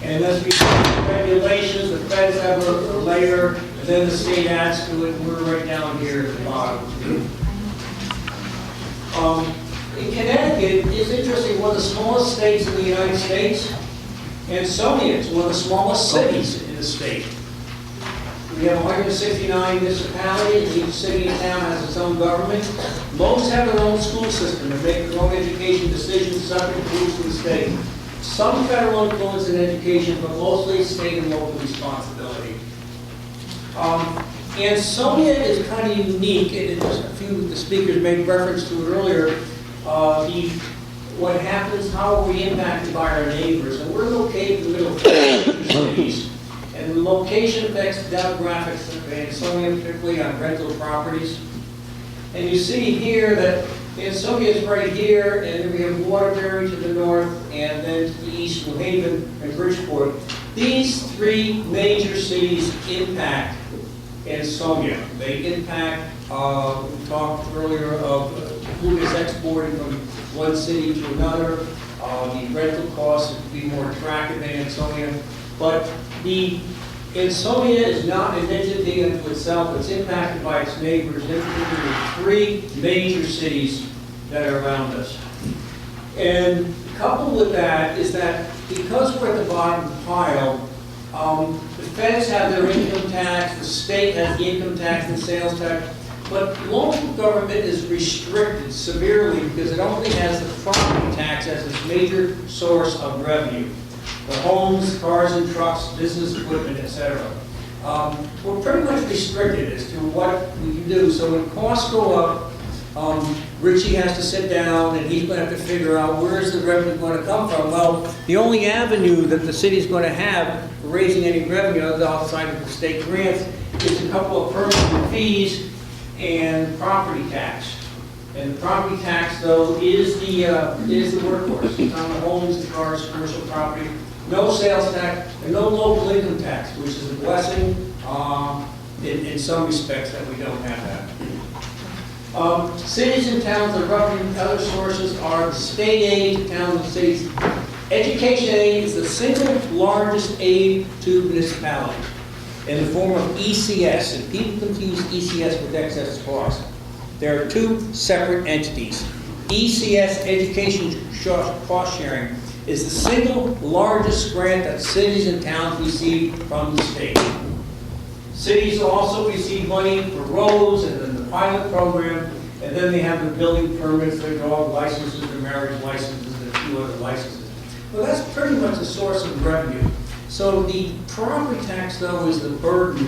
And as we have regulations, the feds have a layer, and then the state adds to it, and we're right down here at the bottom. In Connecticut, it's interesting, one of the smallest states in the United States, Ansonia is one of the smallest cities in the state. We have 169 municipalities, and each city and town has its own government. Most have their own school system and make their own education decisions subject to rules of the state. Some federal influence in education, but mostly state and local responsibility. Ansonia is kind of unique, and a few of the speakers made reference to it earlier. What happens, how are we impacted by our neighbors? And we're located in the middle of two cities, and the location affects demographics of Ansonia, particularly on rental properties. And you see here that Ansonia is right here, and then we have Waterbury to the north, and then to the east, New Haven and Bridgeport. These three major cities impact Ansonia. They impact, we talked earlier of food is exported from one city to another. The rental costs would be more attractive than Ansonia. But the Ansonia is not an entity unto itself. It's impacted by its neighbors, in particular three major cities that are around us. And coupled with that is that because we're at the bottom of the pile, the feds have their income tax, the state has the income tax and sales tax, but local government is restricted severely because it only has the property tax as its major source of revenue. The homes, cars and trucks, business equipment, etc. We're pretty much restricted as to what we can do. So when costs go up, Richie has to sit down and he's going to have to figure out where is the revenue going to come from. Well, the only avenue that the city is going to have for raising any revenue outside of the state grants is a couple of permanent fees and property tax. And the property tax, though, is the workhorse. It's on the homes, the cars, commercial property. No sales tax and no local income tax, which is a blessing in some respects that we don't have that. Cities and towns of revenue and other sources are the state aid to towns and cities. Education aid is the single largest aid to municipalities in the form of ECS, and people confuse ECS with excess cost. There are two separate entities. ECS, Education Cost Sharing, is the single largest grant that cities and towns receive from the state. Cities also receive money for roads and then the pilot program, and then they have the building permits, their dog licenses, their marriage licenses, and a few other licenses. Well, that's pretty much the source of revenue. So the property tax, though, is the burden,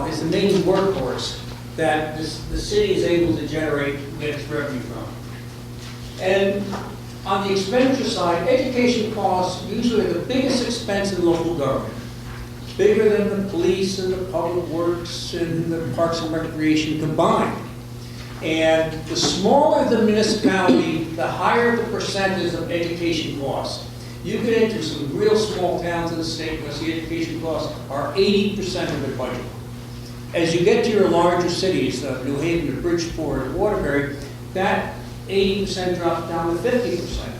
is the main workhorse that the city is able to generate its revenue from. And on the expenditure side, education costs usually are the biggest expense in local government. Bigger than the police and the public works and the parks and recreation combined. And the smaller the municipality, the higher the percentage of education costs. You get into some real small towns in the state where the education costs are 80% of their budget. As you get to your larger cities, New Haven, Bridgeport, Waterbury, that 80% drops down to 50%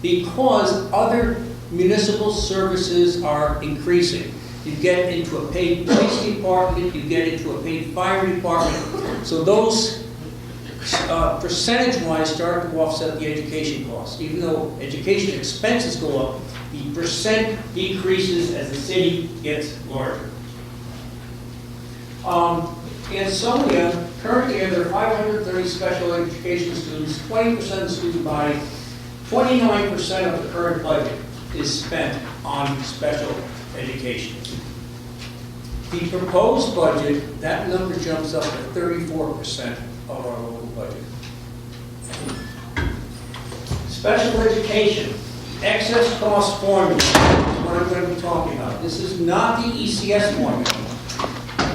because other municipal services are increasing. You get into a paid police department, you get into a paid fire department. So those percentage-wise start to offset the education costs. Even though education expenses go up, the percent decreases as the city gets larger. Ansonia, currently there are 530 special education students, 20% of the student body, 29% of the current budget is spent on special education. The proposed budget, that number jumps up to 34% of our local budget. Special education, excess cost formula is what I'm going to be talking about. This is not the ECS formula.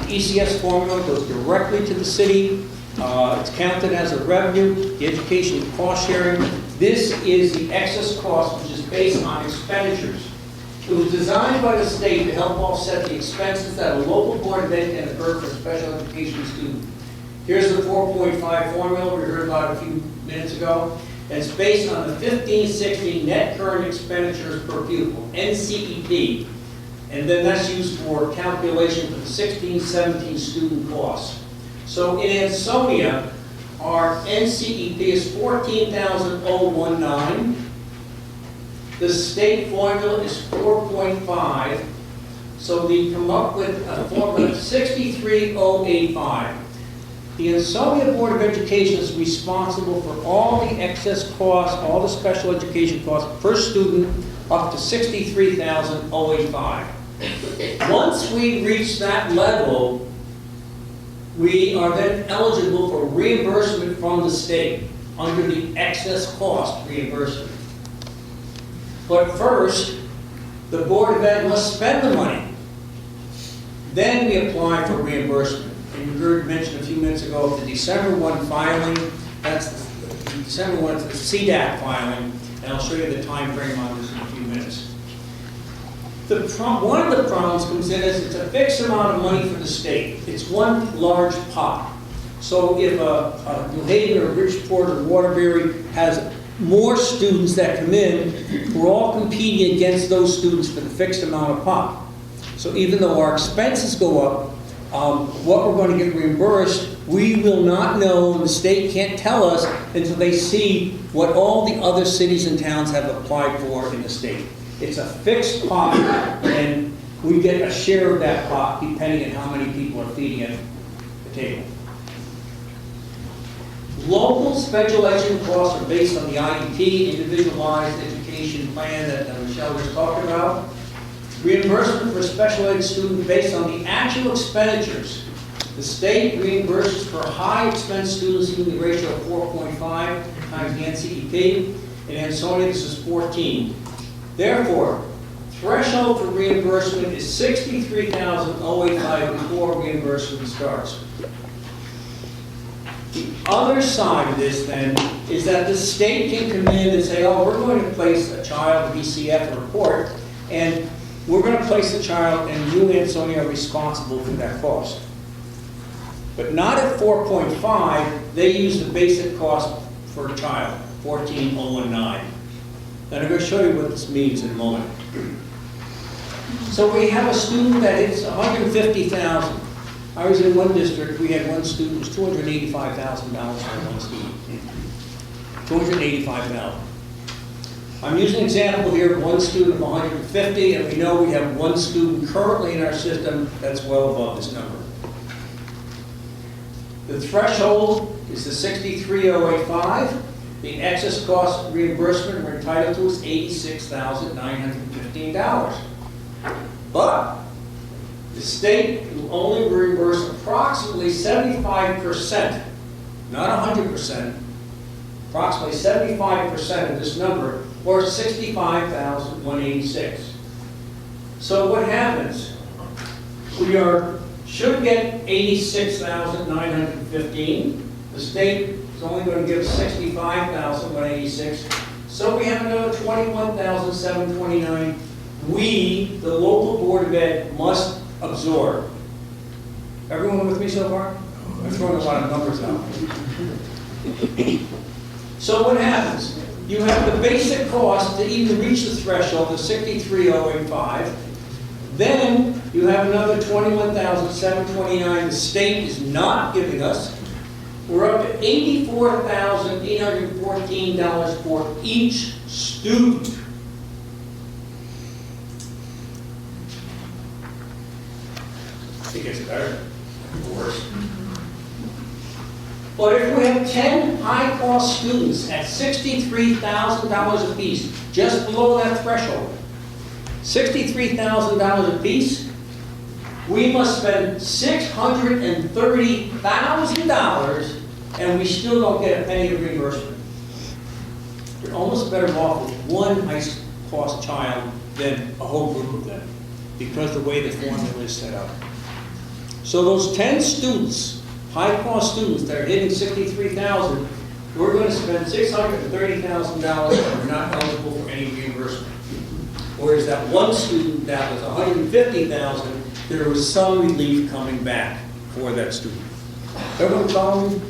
The ECS formula goes directly to the city. It's counted as a revenue, the education cost sharing. This is the excess cost, which is based on expenditures. It was designed by the state to help offset the expenses that a local board of ed can incur for a special education student. Here's the 4.5 formula we heard about a few minutes ago. And it's based on the 15-16 net current expenditures per pupil, NCEP. And then that's used for calculation for the 16-17 student costs. So in Ansonia, our NCEP is 14,019. The state formula is 4.5. So we come up with a formula of 63,085. The Ansonia Board of Education is responsible for all the excess costs, all the special education costs per student up to 63,085. Once we reach that level, we are then eligible for reimbursement from the state under the excess cost reimbursement. But first, the Board of Ed must spend the money. Then we apply for reimbursement. And you heard mentioned a few minutes ago the December 1 filing. That's the December 1 is the CDAC filing, and I'll show you the time frame on this in a few minutes. One of the problems comes in is it's a fixed amount of money for the state. It's one large pot. So if a New Haven or Bridgeport or Waterbury has more students that come in, we're all competing against those students for the fixed amount of pot. So even though our expenses go up, what we're going to get reimbursed, we will not know, and the state can't tell us until they see what all the other cities and towns have applied for in the state. It's a fixed pot, and we get a share of that pot depending on how many people are feeding at the table. Local special education costs are based on the IEP, Individualized Education Plan, that Michelle was talking about. Reimbursement for special ed students based on the actual expenditures. The state reimburses for high expense students using the ratio of 4.5 times the NCEP. In Ansonia, this is 14. Therefore, threshold for reimbursement is 63,085 before reimbursement starts. The other side of this, then, is that the state can come in and say, oh, we're going to place a child, VCF report, and we're going to place the child, and you, Ansonia, are responsible for that cost. But not at 4.5, they use the basic cost for a child, 14,019. And I'm going to show you what this means in a moment. So we have a student that hits 150,000. I was in one district, we had one student who was $285,000 for one student. 285,000. I'm using an example here of one student of 150, and we know we have one student currently in our system that's well above this number. The threshold is the 63,085. The excess cost reimbursement we're entitled to is $86,915. But the state will only reimburse approximately 75%, not 100%, approximately 75% of this number, or 65,186. So what happens? We should get 86,915. The state is only going to give us 65,186. So we have another 21,729 we, the local Board of Ed, must absorb. Everyone with me so far? I'm throwing a lot of numbers out. So what happens? You have the basic cost to even reach the threshold of 63,085. Then you have another 21,729 the state is not giving us. We're up to $84,814 for each student. It gets better, worse. But if we have 10 high-cost students at $63,000 apiece, just below that threshold, $63,000 apiece, we must spend $630,000 and we still don't get a penny of reimbursement. You're almost better off with one high-cost child than a whole group of them, because the way the formula is set up. So those 10 students, high-cost students that are hitting $63,000, we're going to spend $630,000 and we're not eligible for any reimbursement. Whereas that one student that was $150,000, there was some relief coming back for that student. Everyone following?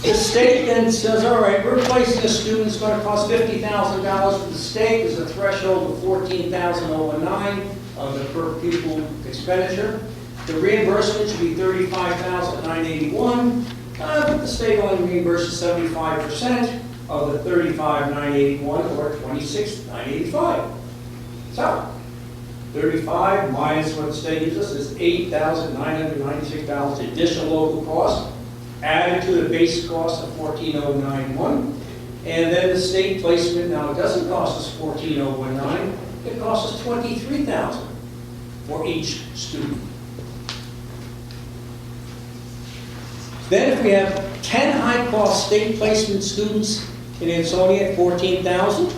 The state then says, all right, we're placing a student that's going to cost $50,000 for the state. There's a threshold of $14,019 of the per pupil expenditure. The reimbursement should be $35,981, but the state only reimburses 75% of the $35,981, or $26,985. So, 35 minus what the state gives us is $8,996 additional local cost, added to the base cost of $14,091, and then the state placement. Now, it doesn't cost us $14,019; it costs us $23,000 for each student. Then if we have 10 high-cost state placement students in Ansonia at $14,000,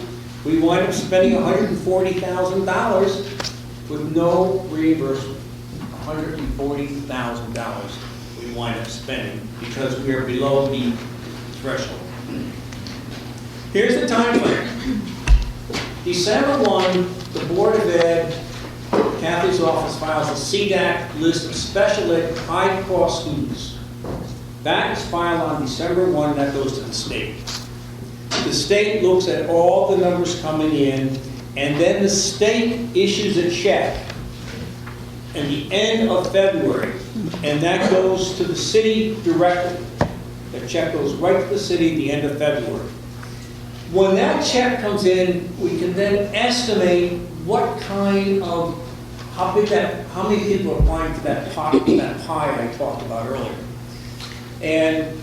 we wind up spending $140,000 with no reimbursement. $140,000 we wind up spending because we are below the threshold. Here's the time frame. December 1, the Board of Ed, Kathy's office, files a CDAC list of special ed high-cost students. That is filed on December 1, that goes to the state. The state looks at all the numbers coming in, and then the state issues a check at the end of February, and that goes to the city directly. The check goes right to the city at the end of February. When that check comes in, we can then estimate what kind of, how many people are applying to that pie I talked about earlier. And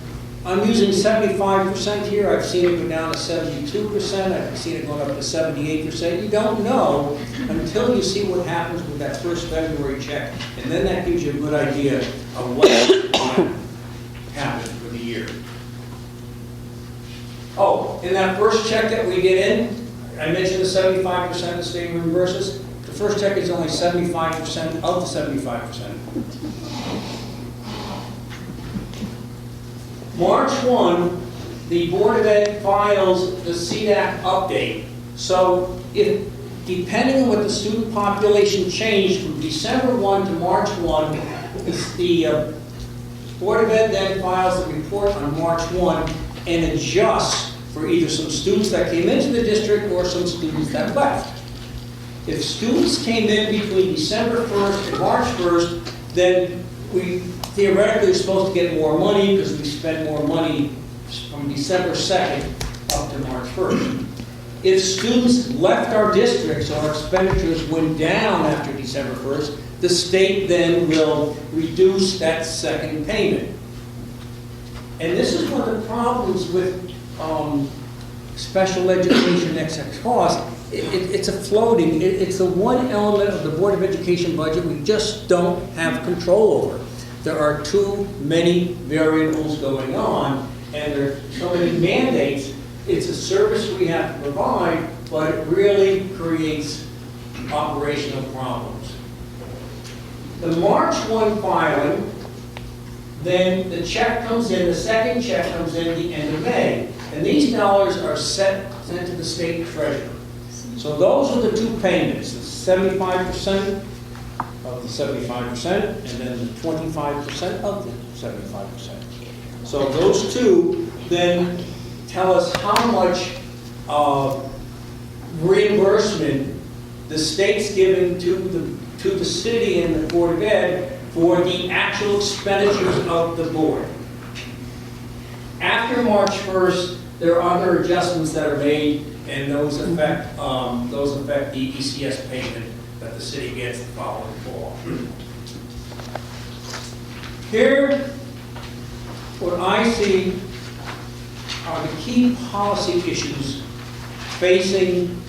I'm using 75% here. I've seen it go down to 72%. I've seen it go up to 78%. You don't know until you see what happens with that first February check. And then that gives you a good idea of what happened for the year. Oh, in that first check that we get in, I mentioned the 75% the state reimburses. The first check is only 75% of the 75%. March 1, the Board of Ed files the CDAC update. So if, depending on what the student population changed from December 1 to March 1, the Board of Ed then files the report on March 1 and adjusts for either some students that came into the district or some students that left. If students came in between December 1st and March 1st, then we theoretically are supposed to get more money because we spend more money from December 2nd up to March 1st. If students left our district, so our expenditures went down after December 1st, the state then will reduce that second payment. And this is one of the problems with special education excess cost. It's a floating, it's the one element of the Board of Education budget we just don't have control over. there are too many variables going on, and there are so many mandates. It's a service we have to provide, but it really creates operational problems. The March 1 filing, then the check comes in, the second check comes in the end of May, and these dollars are sent to the state treasurer. So those are the two payments, the 75% of the 75%, and then the 25% of the 75%. So those two then tell us how much reimbursement the state's giving to the city and the Board of Ed for the actual expenditures of the board. After March 1st, there are other adjustments that are made, and those affect the ECS payment that the city gets the following fall. Here, what I see are the key policy issues facing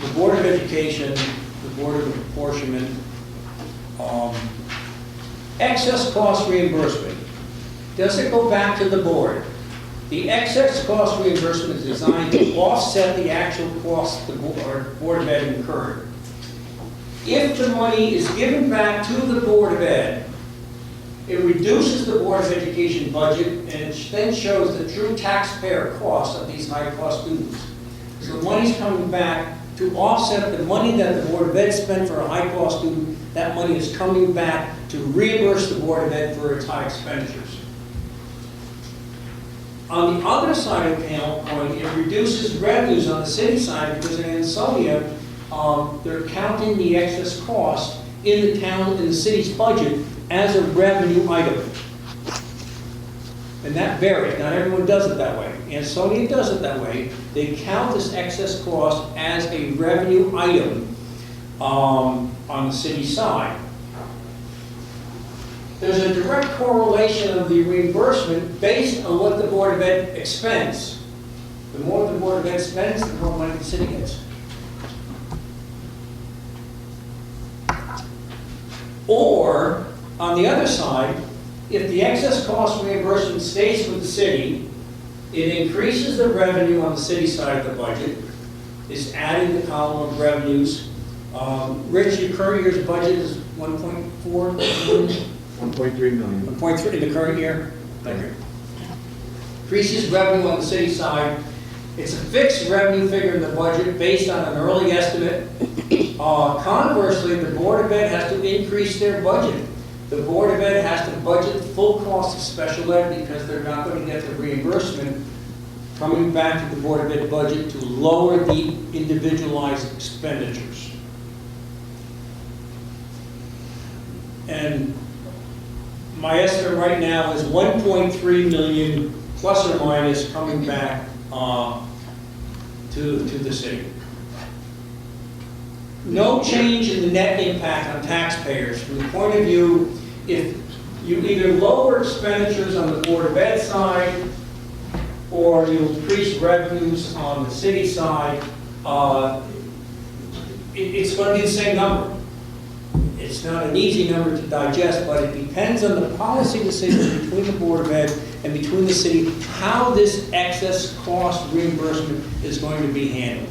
the Board of Education, the Board of Apportionment. Excess cost reimbursement. Does it go back to the board? The excess cost reimbursement is designed to offset the actual cost the Board of Ed incurred. If the money is given back to the Board of Ed, it reduces the Board of Education budget, and it then shows the true taxpayer cost of these high-cost students. So the money's coming back to offset the money that the Board of Ed spent for a high-cost student. That money is coming back to reimburse the Board of Ed for its high expenditures. On the other side of the coin, it reduces revenues on the city side, because in Ansonia, they're counting the excess cost in the town, in the city's budget, as a revenue item. And that varies. Not everyone does it that way. Ansonia does it that way. They count this excess cost as a revenue item on the city side. There's a direct correlation of the reimbursement based on what the Board of Ed expends. The more the Board of Ed spends, the more money the city gets. Or, on the other side, if the excess cost reimbursement stays with the city, it increases the revenue on the city side of the budget. It's adding the column of revenues. Rich, your current year's budget is 1.4 million? 1.3 million. 1.3 in the current year? Thank you. Increases revenue on the city side. It's a fixed revenue figure in the budget based on an early estimate. Conversely, the Board of Ed has to increase their budget. The Board of Ed has to budget the full cost of special ed because they're not going to get the reimbursement coming back to the Board of Ed budget to lower the individualized expenditures. And my estimate right now is 1.3 million plus or minus coming back to the city. No change in the net impact on taxpayers from the point of view, if you either lower expenditures on the Board of Ed side or you increase revenues on the city side, it's going to be the same number. It's not an easy number to digest, but it depends on the policy decision between the Board of Ed and between the city, how this excess cost reimbursement is going to be handled.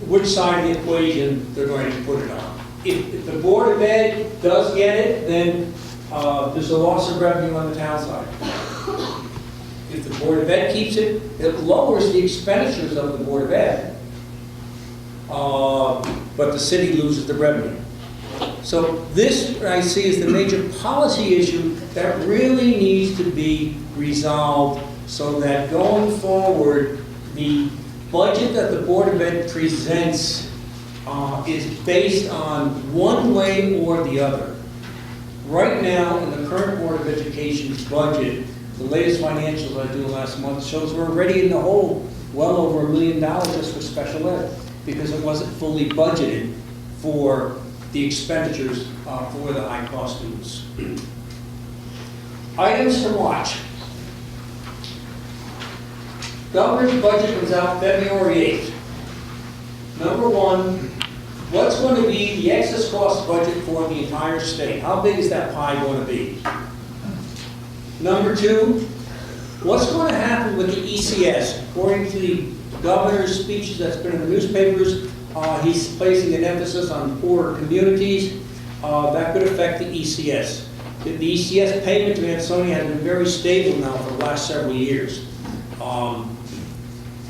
Which side of the equation they're going to put it on. If the Board of Ed does get it, then there's a loss of revenue on the town side. If the Board of Ed keeps it, it lowers the expenditures of the Board of Ed, but the city loses the revenue. So this, I see, is the major policy issue that really needs to be resolved so that going forward, the budget that the Board of Ed presents is based on one way or the other. Right now, in the current Board of Education's budget, the latest financials I do last month shows we're already in the hole, well over $1 million just for special ed, because it wasn't fully budgeted for the expenditures for the high-cost students. Items to watch. Governor's budget comes out February 8th. Number one, what's going to be the excess cost budget for the entire state? How big is that pie going to be? Number two, what's going to happen with the ECS? According to the governor's speeches that's been in the newspapers, he's placing an emphasis on poorer communities. That could affect the ECS. The ECS payment to Ansonia has been very stable now for the last several years.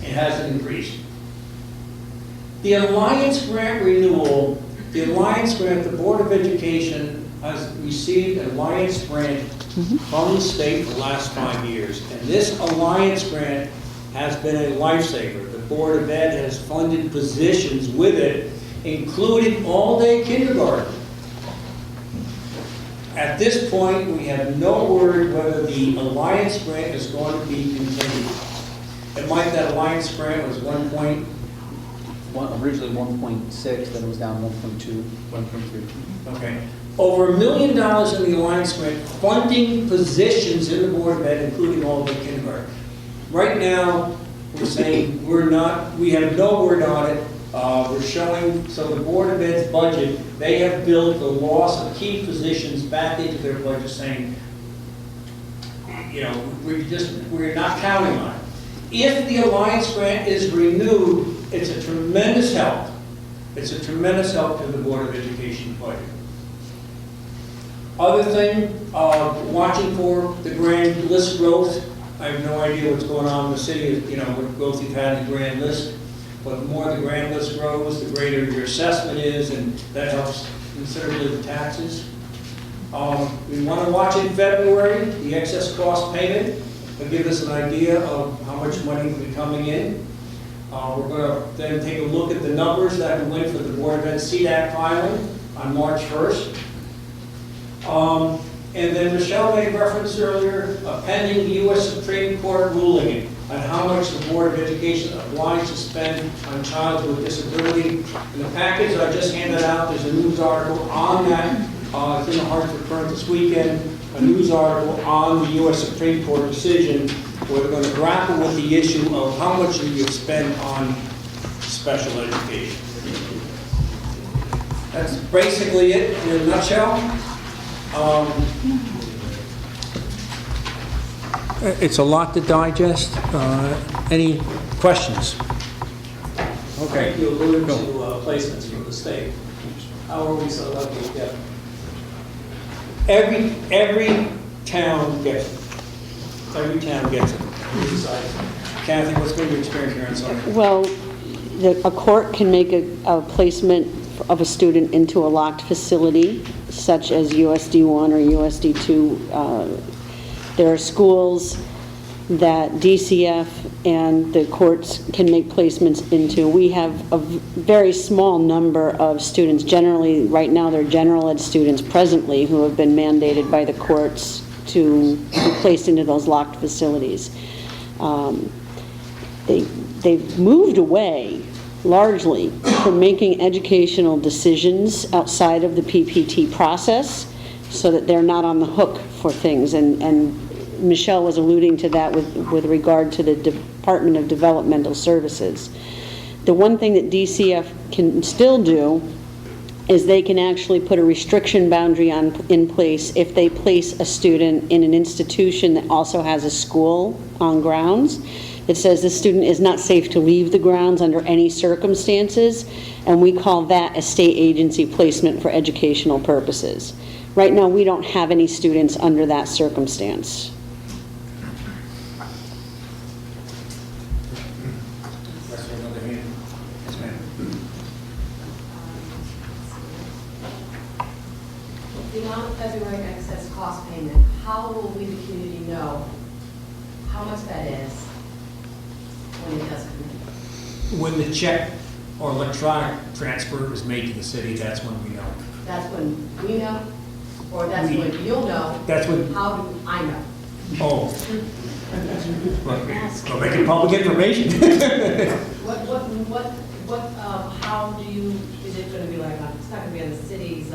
It hasn't increased. The Alliance Grant renewal, the Alliance Grant, the Board of Education has received an Alliance Grant from the state for the last 5 years. And this Alliance Grant has been a lifesaver. The Board of Ed has funded positions with it, including all-day kindergarten. At this point, we have no word whether the Alliance Grant is going to be continued. And Mike, that Alliance Grant was Originally 1.6, then it was down 1.2, 1.3. Okay. Over $1 million in the Alliance Grant, funding positions in the Board of Ed, including all the kindergarten. Right now, we're saying we have no word on it. We're showing, so the Board of Ed's budget, they have built the loss of key positions back into their budget, saying, you know, we're not counting on it. If the Alliance Grant is renewed, it's a tremendous help. It's a tremendous help to the Board of Education budget. Other thing, watching for the grand list growth. I have no idea what's going on in the city, you know, what growth you've had in the grand list. But the more the grand list grows, the greater your assessment is, and that helps considerably the taxes. We want to watch in February, the excess cost payment. It'll give us an idea of how much money will be coming in. We're going to then take a look at the numbers that we went for the Board of Ed CDAC filing on March 1st. And then Michelle made reference earlier, pending the U.S. Supreme Court ruling on how much the Board of Education is obliged to spend on child with disability. In the package I just handed out, there's a news article on that. It's in the Hartford Current this weekend, a news article on the U.S. Supreme Court decision where they're going to grapple with the issue of how much you spend on special education. That's basically it in a nutshell. It's a lot to digest. Any questions? Okay. You alluded to placements from the state. How are we so lucky to get them? Every town gets it. Every town gets it. Kathy, what's been your experience here on Sunday? Well, a court can make a placement of a student into a locked facility, such as USD 1 or USD 2. There are schools that DCF and the courts can make placements into. We have a very small number of students. Generally, right now, they're general ed students presently who have been mandated by the courts to be placed into those locked facilities. They've moved away largely from making educational decisions outside of the PPT process so that they're not on the hook for things. And Michelle was alluding to that with regard to the Department of Developmental Services. The one thing that DCF can still do is they can actually put a restriction boundary in place if they place a student in an institution that also has a school on grounds. It says the student is not safe to leave the grounds under any circumstances, and we call that a state agency placement for educational purposes. Right now, we don't have any students under that circumstance. The amount of February excess cost payment, how will we, the community, know how much that is when it does come in? When the check or electronic transfer is made to the city, that's when we know. That's when we know, or that's when you'll know? That's when. How do I know? Oh. Well, making public information. How do you, is it going to be like, it's not going to be on the city's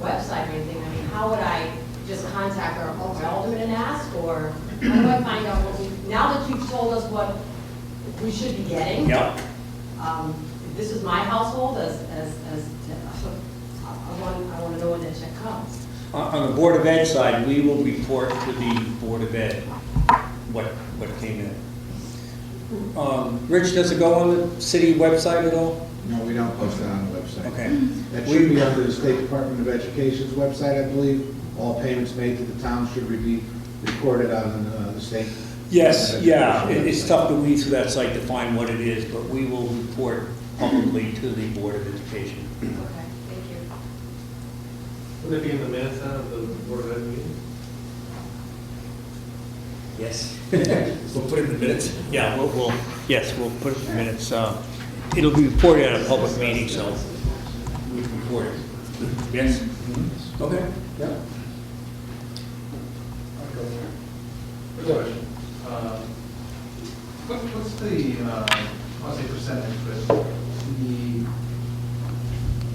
website or anything? I mean, how would I just contact our alderman and ask, or how do I find out what we, now that you've told us what we should be getting? Yep. this is my household I want to know when that check comes. On the Board of Ed side, we will report to the Board of Ed what came in. Rich, does it go on the city website at all? No, we don't post that on the website. Okay. That should be under the State Department of Education's website, I believe. All payments made to the town should be recorded on the state. Yes, yeah, it's tough to weed through that site to find what it is, but we will report publicly to the Board of Education. Okay, thank you. Would it be in the minutes then of the Board of Ed meeting? Yes. We'll put it in the minutes. Yeah, yes, we'll put it in the minutes. It'll be reported at a public meeting, so we can report it. Yes? Okay. Yeah. Question. What's the, I'll say percentage, but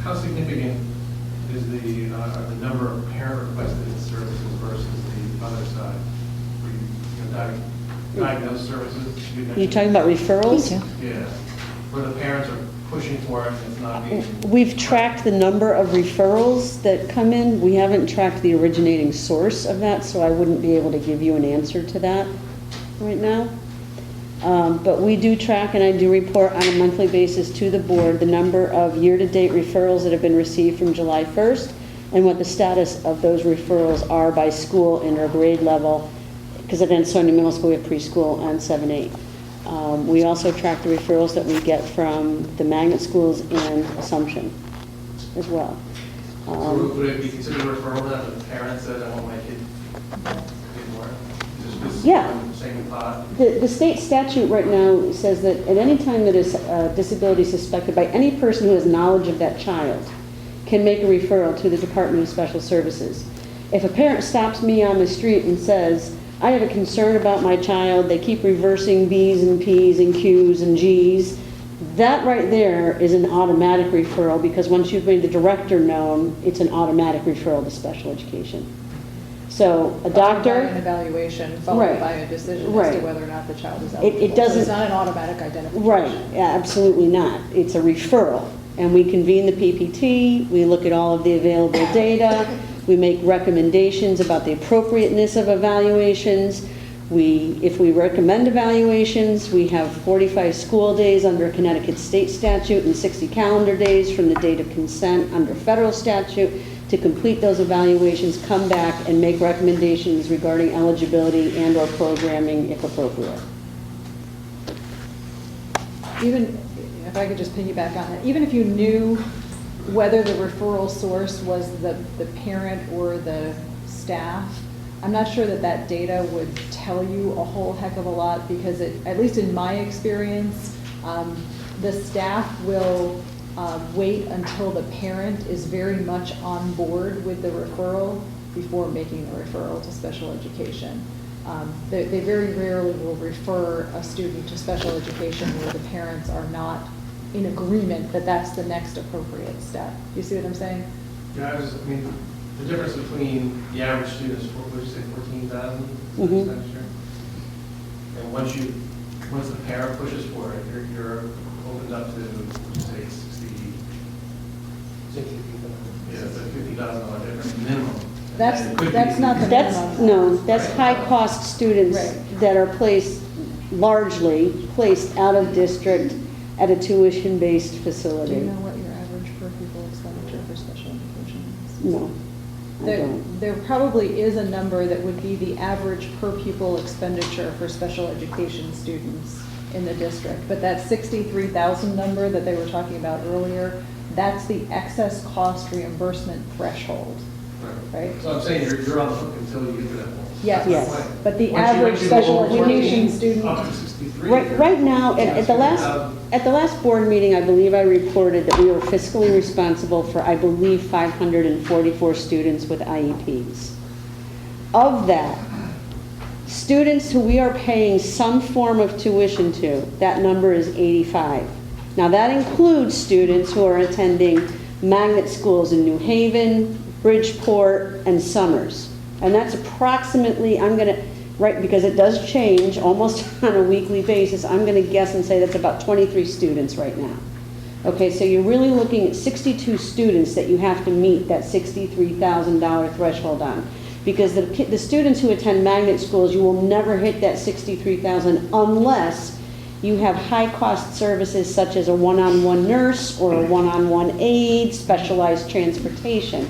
how significant is the number of parent requested services versus the other side? Diagnosed services? You talking about referrals? Yeah, where the parents are pushing for it and it's not being. We've tracked the number of referrals that come in. We haven't tracked the originating source of that, so I wouldn't be able to give you an answer to that right now. But we do track, and I do report on a monthly basis to the board the number of year-to-date referrals that have been received from July 1st and what the status of those referrals are by school and or grade level, because at Ansonia Middle School we have preschool and 7-8. We also track the referrals that we get from the magnet schools and Assumption as well. So would it be considered a referral that the parent said, I want my kid to get more? Just Yeah. Same thought? The state statute right now says that at any time that is disability suspected by any person who has knowledge of that child can make a referral to the Department of Special Services. If a parent stops me on the street and says, I have a concern about my child, they keep reversing B's and P's and Q's and G's, that right there is an automatic referral, because once you've made the director known, it's an automatic referral to special education. So a doctor... Followed by an evaluation, followed Right. by a decision as Right. to whether or not the child is eligible. It doesn't... So it's not an automatic identification. Right, yeah, absolutely not. It's a referral. And we convene the PPT, we look at all of the available data, we make recommendations about the appropriateness of evaluations. If we recommend evaluations, we have 45 school days under Connecticut state statute and 60 calendar days from the date of consent under federal statute to complete those evaluations, come back and make recommendations regarding eligibility and or programming if appropriate. Even, if I could just piggyback on that, even if you knew whether the referral source was the parent or the staff, I'm not sure that that data would tell you a whole heck of a lot, because at least in my experience, the staff will wait until the parent is very much on board with the referral before making the referral to special education. They very rarely will refer a student to special education where the parents are not in agreement that that's the next appropriate step. You see what I'm saying? Yeah, I mean, the difference between the average student is, what would you say, 14,000 Mhm. next year? And once the parent pushes for it, you're opened up to, would you say, 60, yeah, it's a $50,000 difference minimum. That's not the minimum. No, that's high-cost students Right. that are largely placed out of district at a tuition-based Do facility. you know what your average per pupil expenditure for special education is? No, I don't. There probably is a number that would be the average per pupil expenditure for special education students in the district. But that 63,000 number that they were talking about earlier, that's the excess cost reimbursement threshold, right? So I'm saying you're on the hook until you get to that point. Yes. Yes. But the Once you average go special over 14, education student, Up to 63. Right now, at the last board meeting, I believe I reported that we were fiscally responsible for, I believe, 544 students with IEPs. Of that, students who we are paying some form of tuition to, that number is 85. Now, that includes students who are attending magnet schools in New Haven, Bridgeport, and Summers. And that's approximately, right, because it does change almost on a weekly basis, I'm going to guess and say that's about 23 students right now. Okay, so you're really looking at 62 students that you have to meet that $63,000 threshold on. Because the students who attend magnet schools, you will never hit that $63,000 unless you have high-cost services such as a one-on-one nurse or a one-on-one aide, specialized transportation.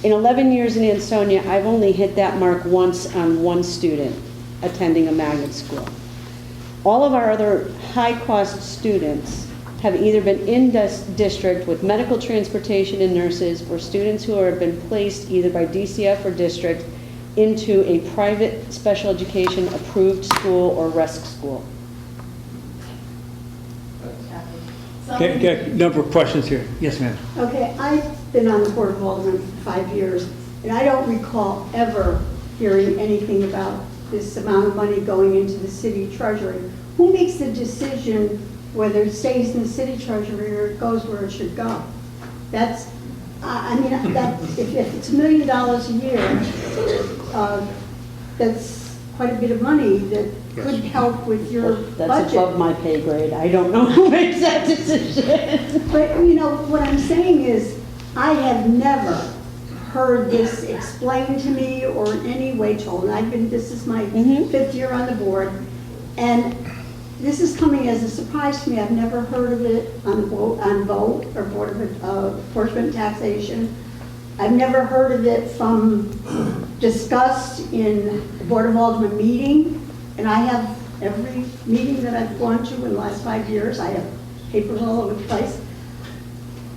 In 11 years in Ansonia, I've only hit that mark once on one student attending a magnet school. All of our other high-cost students have either been in district with medical transportation and nurses, or students who have been placed either by DCF or district into a private special education approved school or RESC school. Get a number of questions here. Yes, ma'am. Okay, I've been on the Board of Aldermen for 5 years, and I don't recall ever hearing anything about this amount of money going into the city treasury. Who makes the decision whether it stays in the city treasury or it goes where it should go? That's, I mean, if it's $1 million a year, that's quite a bit of money that could help with your budget. That's above my pay grade. I don't know who makes that decision. But, you know, what I'm saying is, I have never heard this explained to me or in any way told. And this is my 5th year on the board, and this is coming as a surprise to me. I've never heard of it on vote or Board of Enforcement and Taxation. I've never heard of it from discussed in the Board of Aldermen meeting, and I have every meeting that I've gone to in the last 5 years. I have papers all over the place.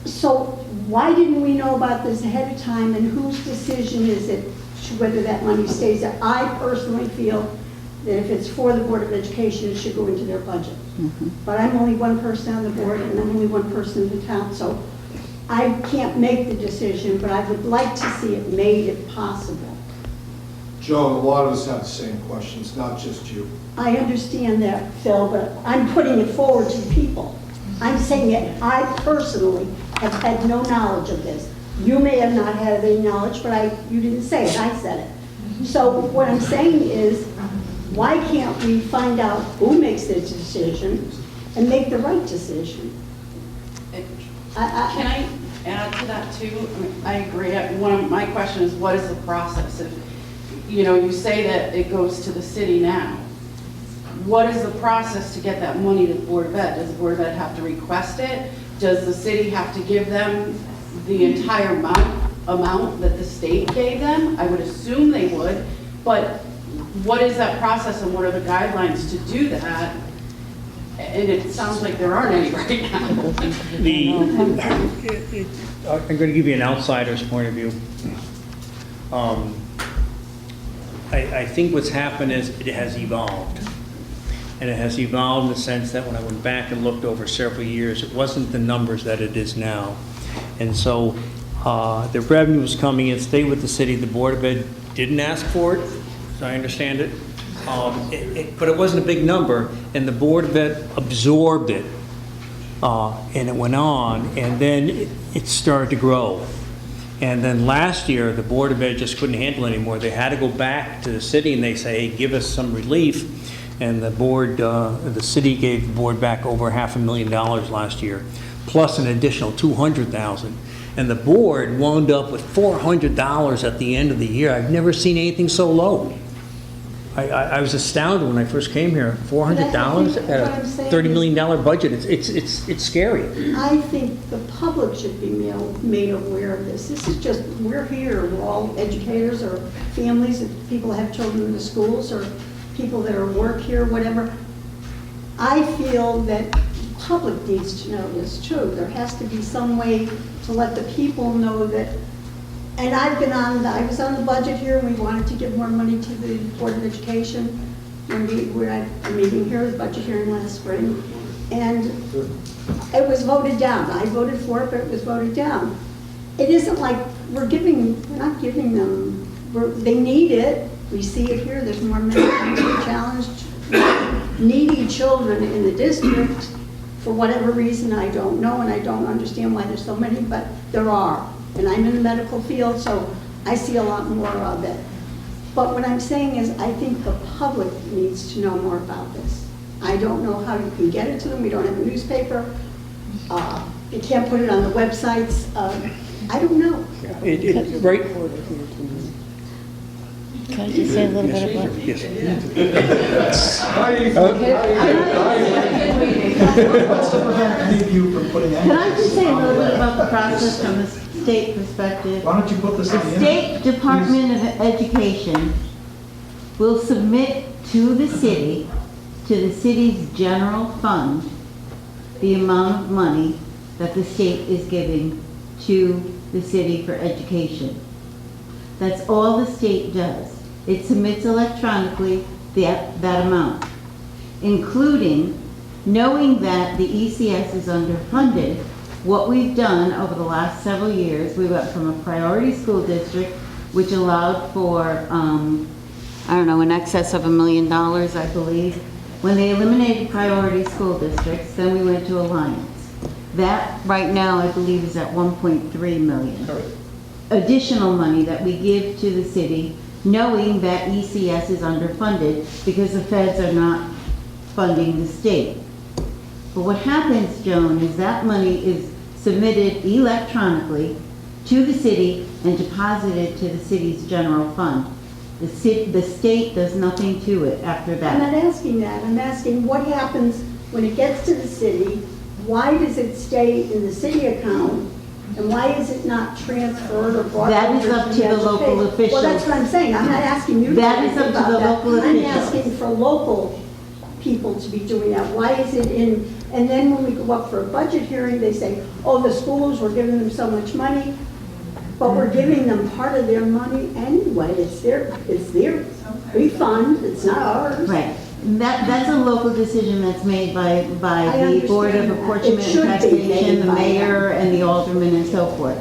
So why didn't we know about this ahead of time, and whose decision is it whether that money stays there? I personally feel that if it's for the Board of Education, it should go into their budget. But I'm only one person on the board, and I'm only one person in the town, so I can't make the decision, but I would like to see it made if possible. Joe, a lot of us have the same questions, not just you. I understand that, Phil, but I'm putting it forward to the people. I'm saying that I personally have had no knowledge of this. You may have not had any knowledge, but you didn't say it, I said it. So what I'm saying is, why can't we find out who makes the decision and make the right decision? Can I add to that too? I mean, I agree. One of my questions is, what is the process? If, you know, you say that it goes to the city now, what is the process to get that money to the Board of Ed? Does the Board of Ed have to request it? Does the city have to give them the entire amount that the state gave them? I would assume they would, but what is that process and what are the guidelines to do that? And it sounds like there aren't any right now. I'm going to give you an outsider's point of view. I think what's happened is it has evolved. And it has evolved in the sense that when I went back and looked over several years, it wasn't the numbers that it is now. And so the revenue was coming in, stayed with the city. The Board of Ed didn't ask for it, as I understand it. But it wasn't a big number, and the Board of Ed absorbed it. And it went on, and then it started to grow. And then last year, the Board of Ed just couldn't handle it anymore. They had to go back to the city and they say, hey, give us some relief. And the board, the city gave the board back over $500,000 last year, plus an additional $200,000. And the board wound up with $400 at the end of the year. I've never seen anything so low. I was astounded when I first came here. $400 at a $30 million budget. It's scary. I think the public should be made aware of this. This is just, we're here, we're all educators or families, if people have children in the schools or people that are work here, whatever. I feel that the public needs to know this too. There has to be some way to let the people know that. And I was on the budget here, and we wanted to give more money to the Board of Education when we were at a meeting here, the budget hearing last spring, and it was voted down. I voted for it, but it was voted down. It isn't like we're not giving them, they need it. We see it here, there's more mentally challenged, needy children in the district. For whatever reason, I don't know, and I don't understand why there's so many, but there are. And I'm in the medical field, so I see a lot more of it. But what I'm saying is, I think the public needs to know more about this. I don't know how you can get it to them. We don't have a newspaper. You can't put it on the websites. I don't know. Right. Can I just say a little bit about? Yes. What's to prevent any of you from putting Can I anything just say a on the little bit web? about the process from the state perspective? Why don't you put this on the The internet? State Department of Education will submit to the city's general fund, the amount of money that the state is giving to the city for education. That's all the state does. It submits electronically that amount, including knowing that the ECS is underfunded. What we've done over the last several years, we went from a priority school district, which allowed for, in excess of $1 million, I believe. When they eliminated priority school districts, then we went to Alliance. That, right now, I believe, is at 1.3 million. Additional money that we give to the city, knowing that ECS is underfunded because the feds are not funding the state. But what happens, Joan, is that money is submitted electronically to the city and deposited to the city's general fund. The state does nothing to it after I'm that. not asking that. I'm asking what happens when it gets to the city? Why does it stay in the city account? And why is it not transferred or brought That over is up to the education? local officials. Well, that's what I'm saying. I'm not asking you to do That is anything up to about the that. local I'm officials. asking for local people to be doing that. Why is it in, and then when we go up for a budget hearing, they say, oh, the schools, we're giving them so much money, but we're giving them part of their money anyway. It's their refund, it's not ours. Right. That's a local decision that's made by the Board of understand that. Apportionment It should and be made Taxation, the by mayor them. and the aldermen and so forth.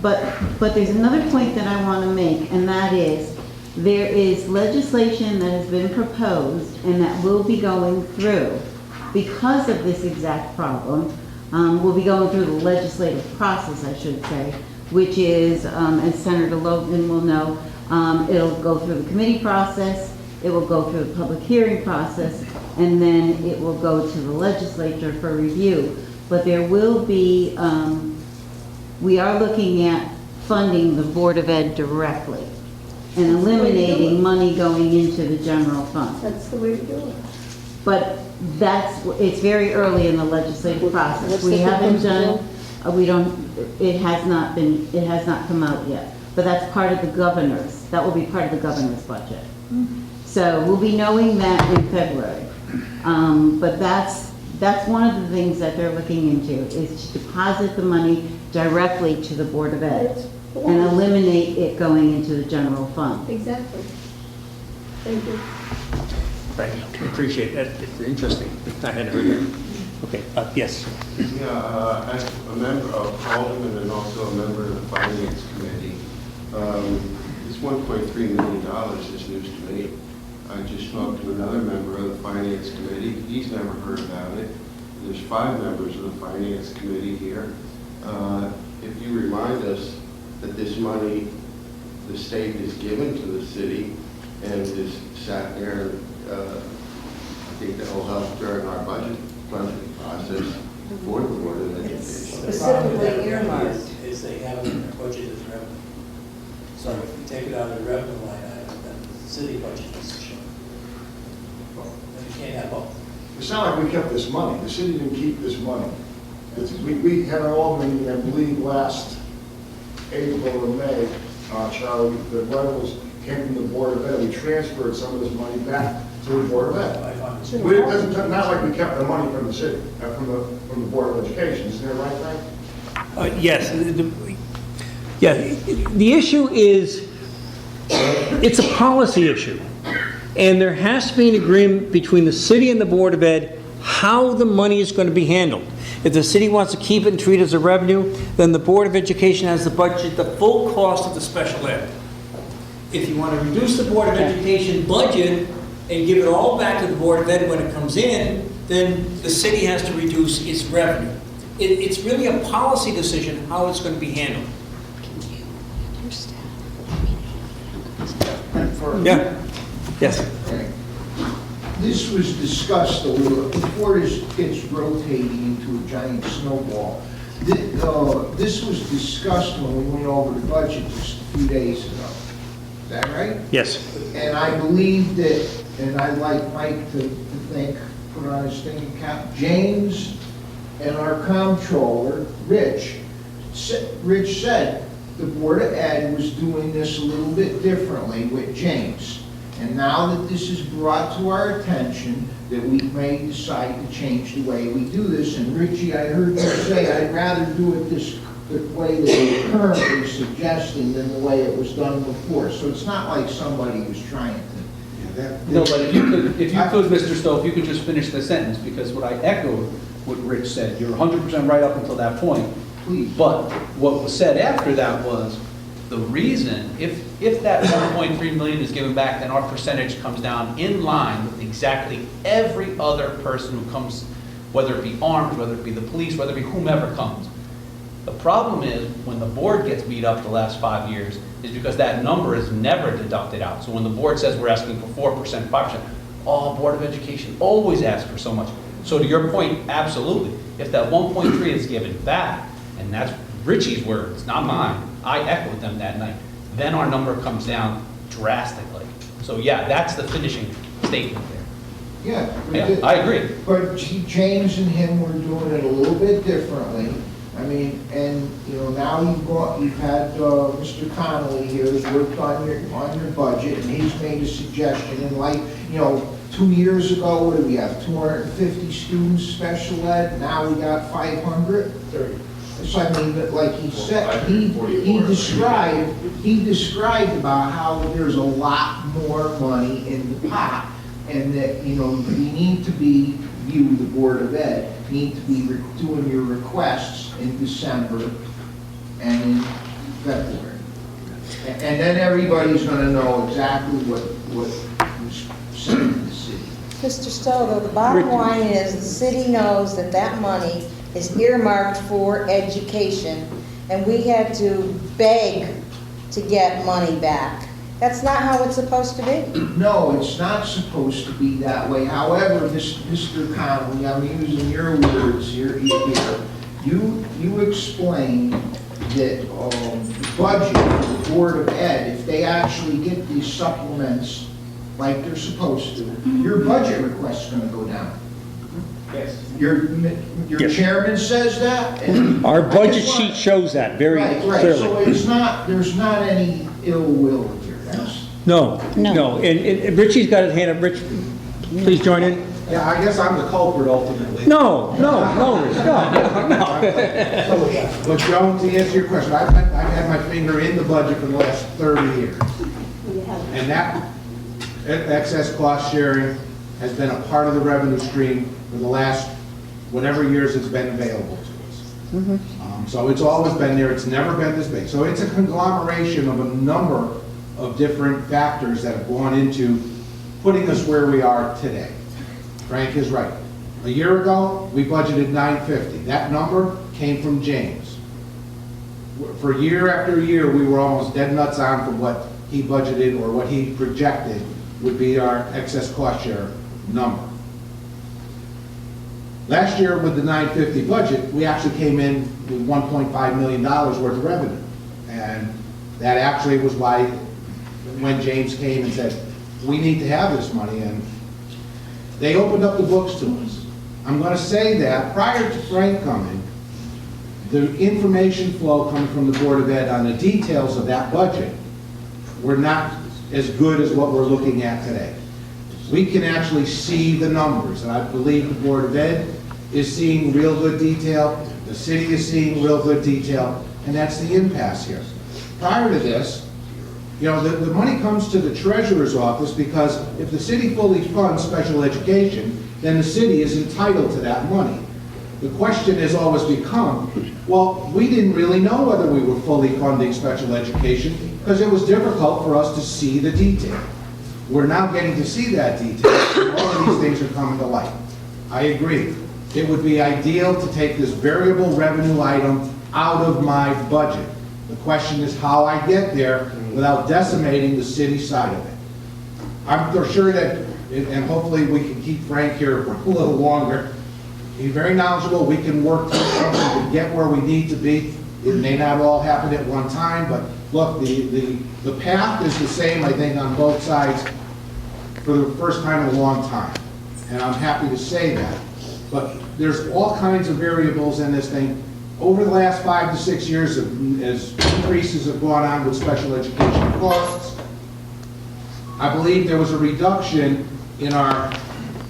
But there's another point that I want to make, and that is, there is legislation that has been proposed and that will be going through because of this exact problem. We'll be going through the legislative process, I should say, which is, as Senator Logan will know, it'll go through the committee process, it will go through the public hearing process, and then it will go to the legislature for review. But there will be, we are looking at funding the Board of Ed directly and eliminating money going into the general fund. That's the way to do it. But it's very early in the legislative process. What's We the haven't proposal? done, it has not come out yet. But that's part of the governor's, that will be part of the governor's budget. So we'll be knowing that in February. But that's one of the things that they're looking into, is to deposit the money directly to the Board of Ed and eliminate it going into the general fund. Exactly. Thank you. Right, appreciate that, it's interesting, I hadn't heard that. Okay, yes. Yeah, as a member of Alderman and also a member of the Finance Committee, this $1.3 million is news to me. I just talked to another member of the Finance Committee, he's never heard about it. There's 5 members of the Finance Committee here. If you remind us that this money the state has given to the city and is sat there, I think that will help during our budget process for the Board of Education. Specifically earmarked. Is they have it in their budget as revenue. So if you take it out of the revenue line item, then the city budget is shown. Then you can't have both. It's not like we kept this money. The city didn't keep this money. We had our Alderman meeting, I believe, last April or May, Charlie, the levels came from the Board of Ed. We transferred some of this money back to the Board of Ed. It doesn't, not like we kept the money from the city, from the Board of Education. Isn't that right, Frank? Yes, yeah, the issue is, it's a policy issue. And there has to be an agreement between the city and the Board of Ed how the money is going to be handled. If the city wants to keep it and treat it as a revenue, then the Board of Education has the budget, the full cost of the special ed. If you want to reduce the Board of Education budget and give it all back to the Board of Ed when it comes in, then the city has to reduce its revenue. It's really a policy decision how it's going to be handled. Yeah. Yes. This was discussed a little before this gets rotating into a giant snowball. This was discussed when we went over the budget just a few days ago. Is that right? Yes. And I believe that, and I'd like Mike to think, put on his thinking cap, James and our comptroller, Rich said the Board of Ed was doing this a little bit differently with James. And now that this is brought to our attention, that we may decide to change the way we do this. And Richie, I heard you say, I'd rather do it the way that you're currently suggesting than the way it was done before. So it's not like somebody was trying to. No, but if you could, Mr. Stowe, if you could just finish the sentence, because what I echoed what Rich said, you're 100% right up until that point. Please. But what was said after that was, the reason, if that 1.3 million is given back, then our percentage comes down in line with exactly every other person who comes, whether it be armed, whether it be the police, whether it be whomever comes. The problem is, when the board gets beat up the last 5 years, is because that number is never deducted out. So when the board says we're asking for 4%, 5%, Board of Education always asks for so much. So to your point, absolutely. If that 1.3 is given back, and that's Richie's words, not mine, I echoed them that night, then our number comes down drastically. So yeah, that's the finishing statement there. Yeah. I agree. But James and him were doing it a little bit differently. I mean, and, you know, now you've had Mr. Connolly here who's worked on your budget, and he's made a suggestion, and like, you know, 2 years ago, what do we have, 250 students special ed, now we got 500? 30. So I mean, but like he said, he described about how there's a lot more money in the pot, and that, you know, we need to be, you, the Board of Ed, need to be doing your requests in December and in February. And then everybody's gonna know exactly what was said in the city. Mr. Stowe, though, the bottom line is the city knows that that money is earmarked for education, and we had to beg to get money back. That's not how it's supposed to be. No, it's not supposed to be that way. However, Mr. Connolly, I'm using your words here. You explained that the budget of the Board of Ed, if they actually get these supplements like they're supposed to, your budget request is going to go down. Yes. Your chairman says that? And Our budget sheet shows that very clearly. So it's not, there's not any ill will here. No. And Richie's got his hand up. Rich, please join in. Yeah, I guess I'm the culprit ultimately. No. But Joan, to answer your question, I've had my finger in the budget for the last 30 years. And that excess cost sharing has been a part of the revenue stream for the last whatever years it's been available to us. So it's always been there. It's never been this big. So it's a conglomeration of a number of different factors that have gone into putting us where we are today. Frank is right. A year ago, we budgeted $950. That number came from James. For year after year, we were almost dead nuts on for what he budgeted or what he projected would be our excess cost share number. Last year with the $950 budget, we actually came in with $1.5 million worth of revenue. And that actually was why when James came and said, we need to have this money, and they opened up the books to us. I'm going to say that prior to Frank coming, the information flow coming from the Board of Ed on the details of that budget were not as good as what we're looking at today. We can actually see the numbers, and I believe the Board of Ed is seeing real good detail, the city is seeing real good detail, and that's the impasse here. Prior to this, you know, the money comes to the treasurer's office because if the city fully funds special education, then the city is entitled to that money. The question has always become, well, we didn't really know whether we were fully funding special education because it was difficult for us to see the detail. We're now getting to see that detail, and all of these things are coming to light. I agree. It would be ideal to take this variable revenue item out of my budget. The question is how I get there without decimating the city side of it. I'm sure that, and hopefully we can keep Frank here for a little longer, He's very knowledgeable. We can work through something to get where we need to be. It may not all happen at one time, but look, the path is the same, I think, on both sides for the first time in a long time. And I'm happy to say that. But there's all kinds of variables in this thing. Over the last 5 to 6 years, as increases have gone on with special education costs, I believe there was a reduction in our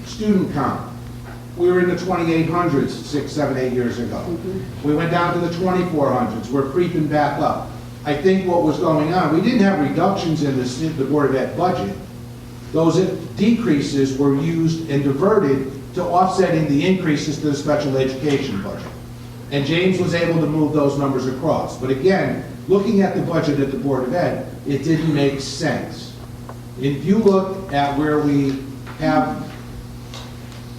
student count. We were in the 2,800s 6, 7, 8 years ago. We went down to the 2,400s. We're creeping back up. I think what was going on, we didn't have reductions in the Board of Ed budget. Those decreases were used and diverted to offsetting the increases to the special education budget. And James was able to move those numbers across. But again, looking at the budget at the Board of Ed, it didn't make sense. If you look at where we have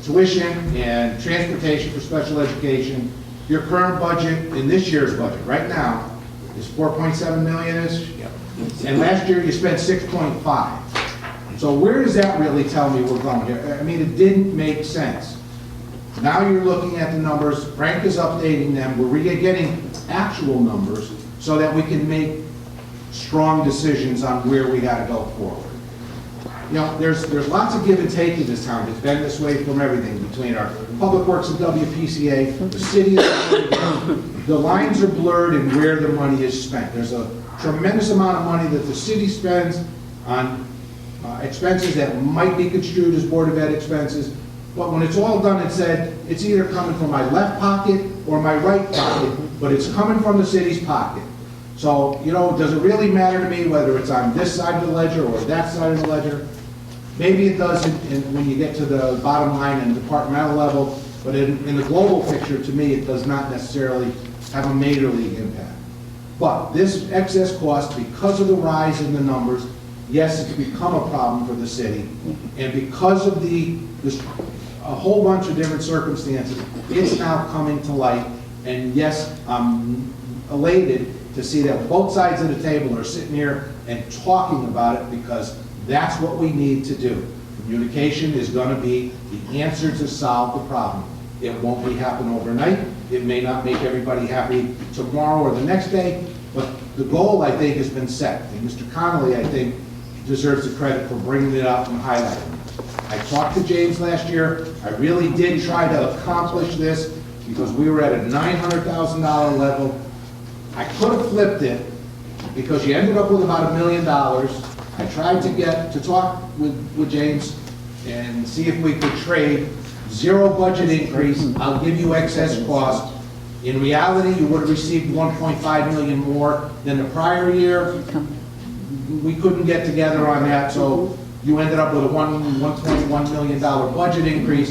tuition and transportation for special education, your current budget in this year's budget right now is 4.7 million-ish. And last year you spent 6.5. So where does that really tell me we're going here? I mean, it didn't make sense. Now you're looking at the numbers, Frank is updating them, we're getting actual numbers so that we can make strong decisions on where we gotta go forward. You know, there's lots of give and take in this town. It's been this way from everything, between our Public Works and WPCA, the city, the lines are blurred in where the money is spent. There's a tremendous amount of money that the city spends on expenses that might be construed as Board of Ed expenses, but when it's all done and said, it's either coming from my left pocket or my right pocket, but it's coming from the city's pocket. So, you know, does it really matter to me whether it's on this side of the ledger or that side of the ledger? Maybe it does when you get to the bottom line and departmental level, but in the global picture, to me, it does not necessarily have a major league impact. But this excess cost, because of the rise in the numbers, yes, it's become a problem for the city, and because of a whole bunch of different circumstances, it's now coming to light, and yes, I'm elated to see that both sides of the table are sitting here and talking about it, because that's what we need to do. Communication is going to be the answer to solve the problem. It won't be happen overnight. It may not make everybody happy tomorrow or the next day, but the goal, I think, has been set. And Mr. Connolly, I think, deserves the credit for bringing it up and highlighting it. I talked to James last year. I really did try to accomplish this because we were at a $900,000 level. I could have flipped it because you ended up with about $1 million. I tried to talk with James and see if we could trade zero budget increase. I'll give you excess cost. In reality, you would have received 1.5 million more than the prior year. We couldn't get together on that, so you ended up with a $1.1 million budget increase,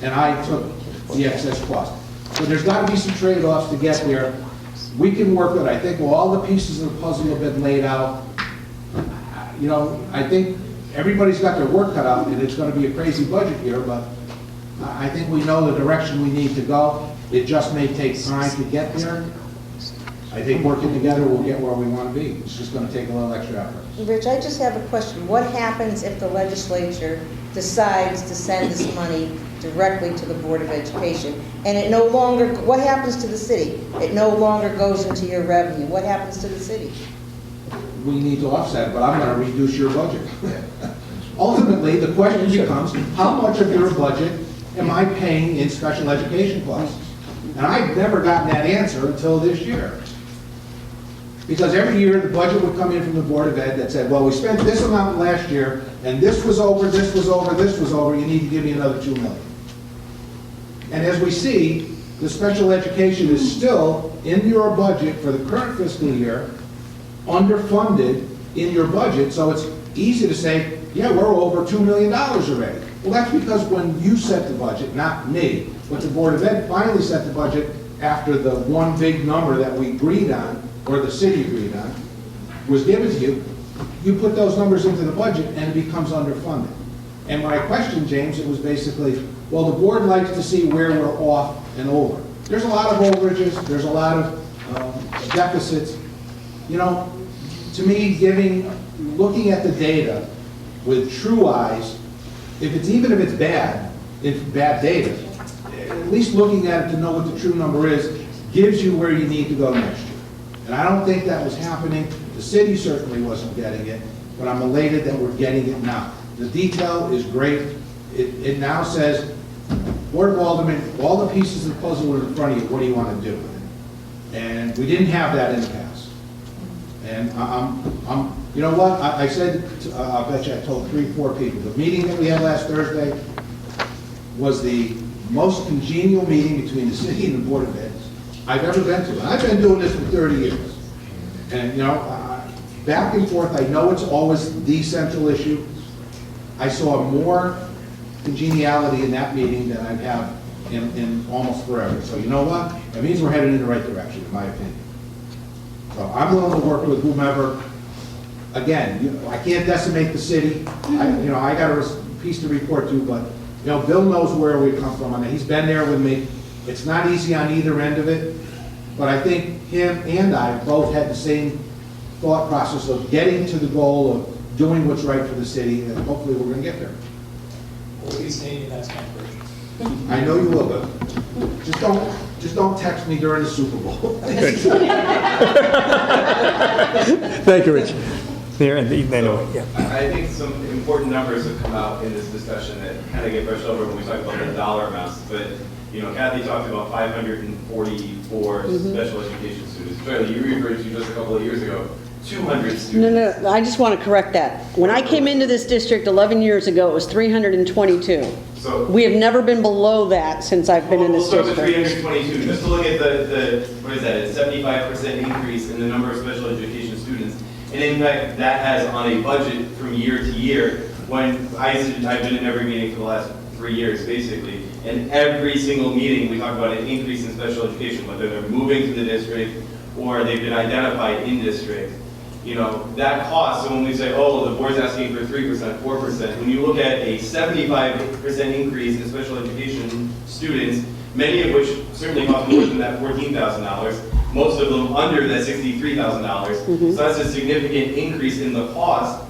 and I took the excess cost. So there's got to be some trade-offs to get there. We can work it. I think all the pieces of the puzzle have been laid out. You know, I think everybody's got their work cut out, and it's going to be a crazy budget year, but I think we know the direction we need to go. It just may take time to get there. I think working together we'll get where we want to be. It's just going to take a little extra effort. Rich, I just have a question. What happens if the legislature decides to send this money directly to the Board of Education? And it no longer, what happens to the city? It no longer goes into your revenue. What happens to the city? We need to offset it, but I'm going to reduce your budget. Ultimately, the question becomes, how much of your budget am I paying in special education costs? And I've never gotten that answer until this year. Because every year, the budget would come in from the Board of Ed that said, well, we spent this amount last year, and this was over, this was over, this was over, you need to give me another $2 million. And as we see, the special education is still in your budget for the current fiscal year, underfunded in your budget, so it's easy to say, yeah, we're over $2 million already. Well, that's because when you set the budget, not me, but the Board of Ed finally set the budget after the one big number that we agreed on, or the city agreed on, was given to you, you put those numbers into the budget and it becomes underfunded. And when I questioned James, it was basically, well, the board likes to see where we're off and over. There's a lot of overages, there's a lot of deficits. You know, to me, looking at the data with true eyes, even if it's bad data, at least looking at it to know what the true number is, gives you where you need to go next year. And I don't think that was happening. The city certainly wasn't getting it, but I'm elated that we're getting it now. The detail is great. It now says, Board of Aldermen, all the pieces of the puzzle are in front of you. What do you want to do with it? And we didn't have that in the past. And you know what? I said, I'll bet you I told 3-4 people. The meeting that we had last Thursday was the most congenial meeting between the city and the Board of Ed I've ever been to. And I've been doing this for 30 years. And, you know, back and forth, I know it's always the central issue. I saw more congeniality in that meeting than I've had in almost forever. So you know what? That means we're headed in the right direction, in my opinion. So I'm willing to work with whomever. Again, I can't decimate the city. I got a piece to report to, but Bill knows where we come from. And he's been there with me. It's not easy on either end of it, but I think him and I both had the same thought process of getting to the goal of doing what's right for the city, and hopefully we're going to get there. We'll be seeing you next time, Rich. I know you will, but just don't text me during the Super Bowl. Thank you, Rich. There, and anyway, yeah. I think some important numbers have come out in this discussion that kind of get brushed over when we talk about the dollar amounts. But Kathy talked about 544 special education students. Charlie, you referred to just a couple of years ago, 200 students. No, I just want to correct that. When I came into this district 11 years ago, it was 322. So we have never been below that since I've been in this district. 322, just to look at the what is that, a 75% increase in the number of special education students. And in fact, that has on a budget from year to year, when I've been in every meeting for the last 3 years, basically, and every single meeting we talk about an increase in special education, whether they're moving to the district or they've been identified in district. That cost, so when we say, oh, the board's asking for 3%, 4%, when you look at a 75% increase in special education students, many of which certainly cost more than that $14,000, most of them under that $63,000. So that's a significant increase in the cost,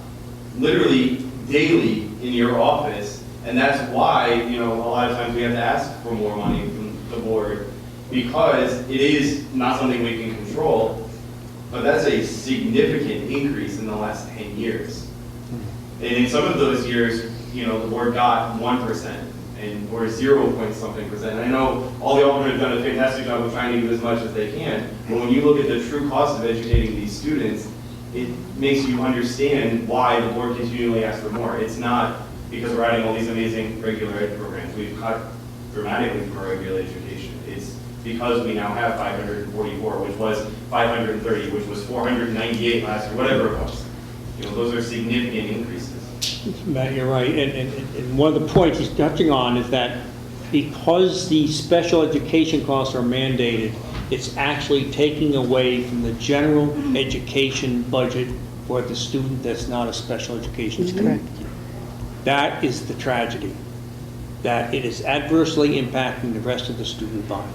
literally daily in your office. And that's why, a lot of times we have to ask for more money from the board, because it is not something we can control. But that's a significant increase in the last 10 years. And in some of those years, the board got 1% or 0.something%. And I know all the aldermen have done a fantastic job of trying to do as much as they can. But when you look at the true cost of educating these students, it makes you understand why the board continually asks for more. It's not because we're adding all these amazing regular ed programs. We've cut dramatically from our regular education. It's because we now have 544, which was 530, which was 498 last year, whatever it was. Those are significant increases. Matt, you're right. And one of the points he's touching on is that because the special education costs are mandated, it's actually taking away from the general education budget for the student that's not a special education student. Correct. That is the tragedy, that it is adversely impacting the rest of the student body.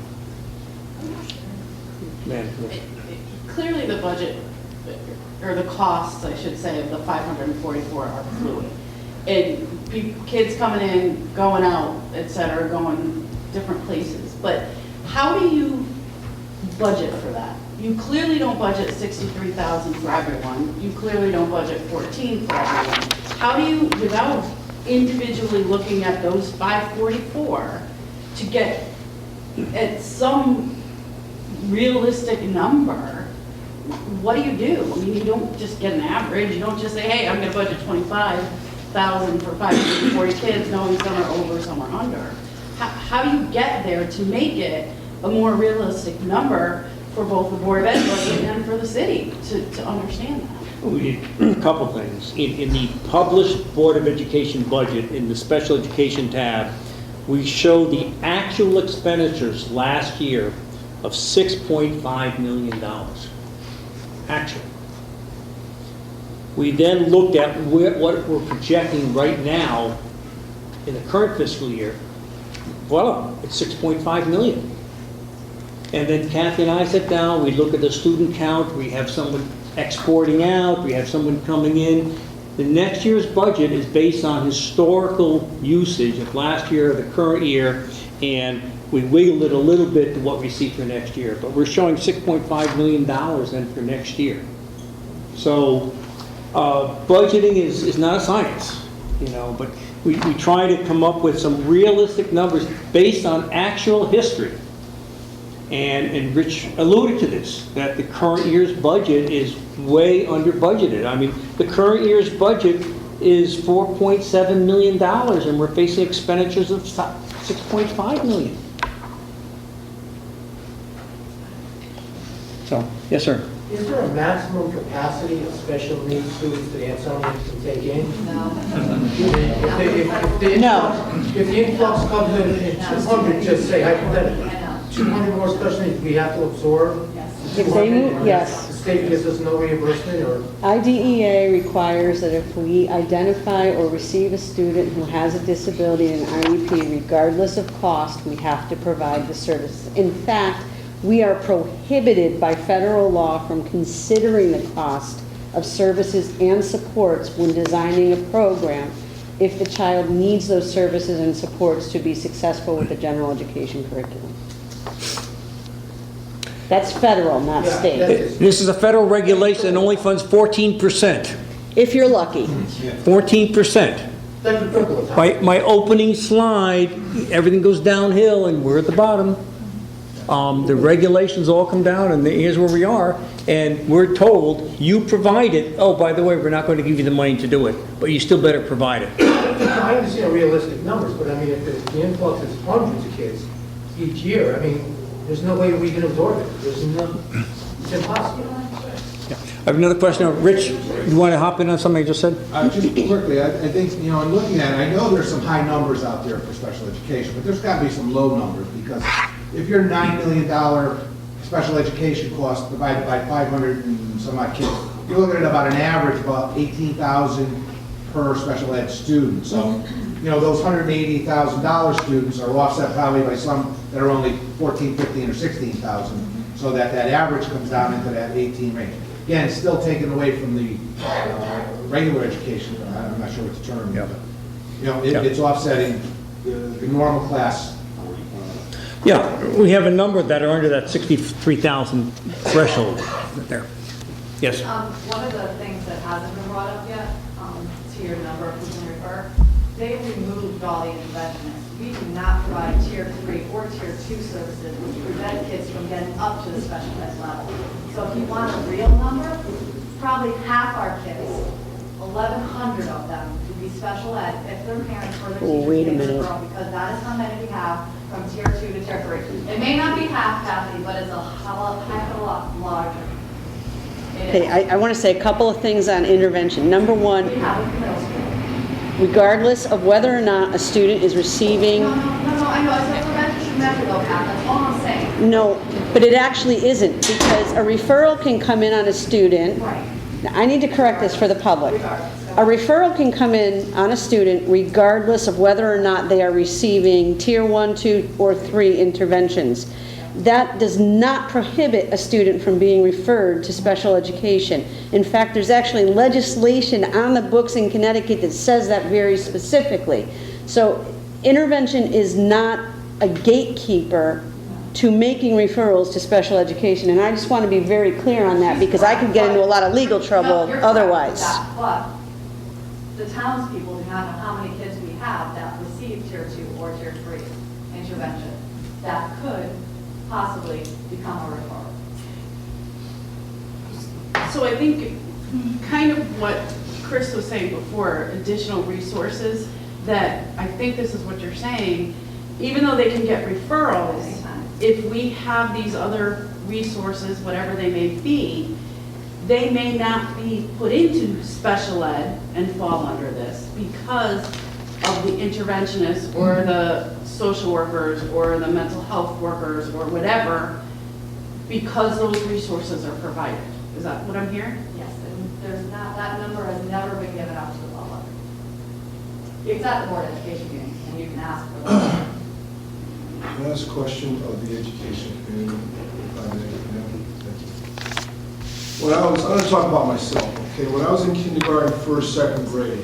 Clearly the budget, or the costs, I should say, of the 544 are fluid. And kids coming in, going out, et cetera, going different places. But how do you budget for that? You clearly don't budget $63,000 for everyone. You clearly don't budget $14,000 for everyone. How do you, without individually looking at those 544, to get at some realistic number, what do? I mean, you don't just get an average. You don't just say, hey, I'm going to budget $25,000 for 540 kids, knowing some are over, some are under. How do you get there to make it a more realistic number for both the Board of Ed budget and for the city to understand that? A couple things. In the published Board of Education budget, in the special education tab, we show the actual expenditures last year of $6.5 million. Actual. We then looked at what we're projecting right now in the current fiscal year. Voila, it's 6.5 million. And then Kathy and I sit down, we look at the student count, we have someone exporting out, we have someone coming in, The next year's budget is based on historical usage of last year, the current year, and we wiggled it a little bit to what we see for next year. But we're showing $6.5 million then for next year. So budgeting is not a science, you know, but we try to come up with some realistic numbers based on actual history. And Rich alluded to this, that the current year's budget is way under budgeted. I mean, the current year's budget is $4.7 million, and we're facing expenditures of $6.5 million. So, yes, sir. Is there a maximum capacity of special needs students that Ansonia can take in? If the influx comes in 200, just say hypothetically, 200 more special needs, we have to absorb? If they need, yes. The state gives us no reimbursement, or? IDEA requires that if we identify or receive a student who has a disability in an IEP, regardless of cost, we have to provide the service. In fact, we are prohibited by federal law from considering the cost of services and supports when designing a program if the child needs those services and supports to be successful with the general education curriculum. That's federal, not state. This is a federal regulation and only funds 14%. If you're lucky. 14%. My opening slide, everything goes downhill and we're at the bottom. The regulations all come down and here's where we are. And we're told, you provide it. Oh, by the way, we're not going to give you the money to do it, but you still better provide it. I understand realistic numbers, but I mean, if the influx is hundreds of kids each year, I mean, there's no way we can absorb it. It's impossible. I have another question. Rich, you want to hop in on something I just said? Just quickly, I think, you know, in looking at it, I know there's some high numbers out there for special education, but there's got to be some low numbers, because if your $9 million special education cost divided by 500 and some odd kids, you're looking at about an average of about $18,000 per special ed student. So, you know, those $180,000 students are offset probably by some that are only 14, 15, or 16,000, so that average comes down into that 18 range. Again, it's still taken away from the regular education. I'm not sure what the term is. You know, it's offsetting the normal class. Yeah, we have a number that are under that 63,000 threshold there. Yes? One of the things that hasn't been brought up yet, to your number, if we can refer, they removed all the interventionists. We do not provide tier 3 or tier 2 services, which prevent kids from getting up to the special ed level. So if you want a real number, probably half our kids, 1,100 of them, would be special ed if their parents or their teachers Wait a gave minute. referral, because that is how many we have from tier 2 to tier 3. It may not be half, Kathy, but it's a heck of a lot larger. Okay, I want to say a couple of things on intervention. Number one, regardless of whether or not a student is receiving... No, I know, it's a prevention measure though, Pat, that's all I'm saying. No, but it actually isn't, because a referral can come in on a student. Right. Now, I need to correct this for the public. A referral can come in on a student regardless of whether or not they are receiving tier 1, 2, or 3 interventions. That does not prohibit a student from being referred to special education. In fact, there's actually legislation on the books in Connecticut that says that very specifically. So intervention is not a gatekeeper to making referrals to special education. And I just want to be very clear on that, because I could get into a lot of legal trouble otherwise. But the townspeople do not know how many kids we have that receive tier 2 or tier 3 intervention that could possibly become a referral. So I think kind of what Chris was saying before, additional resources, that I think this is what you're saying, even though they can get referrals, if we have these other resources, whatever they may be, they may not be put into special ed and fall under this because of the interventionists or the social workers or the mental health workers or whatever, because those resources are provided. Is that what I'm hearing? Yes, and there's not, that number has never been given out to the public. It's at the Board of Education meeting, and you can ask for that. Last question of the education community, if I may. Thank you. I'm going to talk about myself, okay? When I was in kindergarten, first, second grade,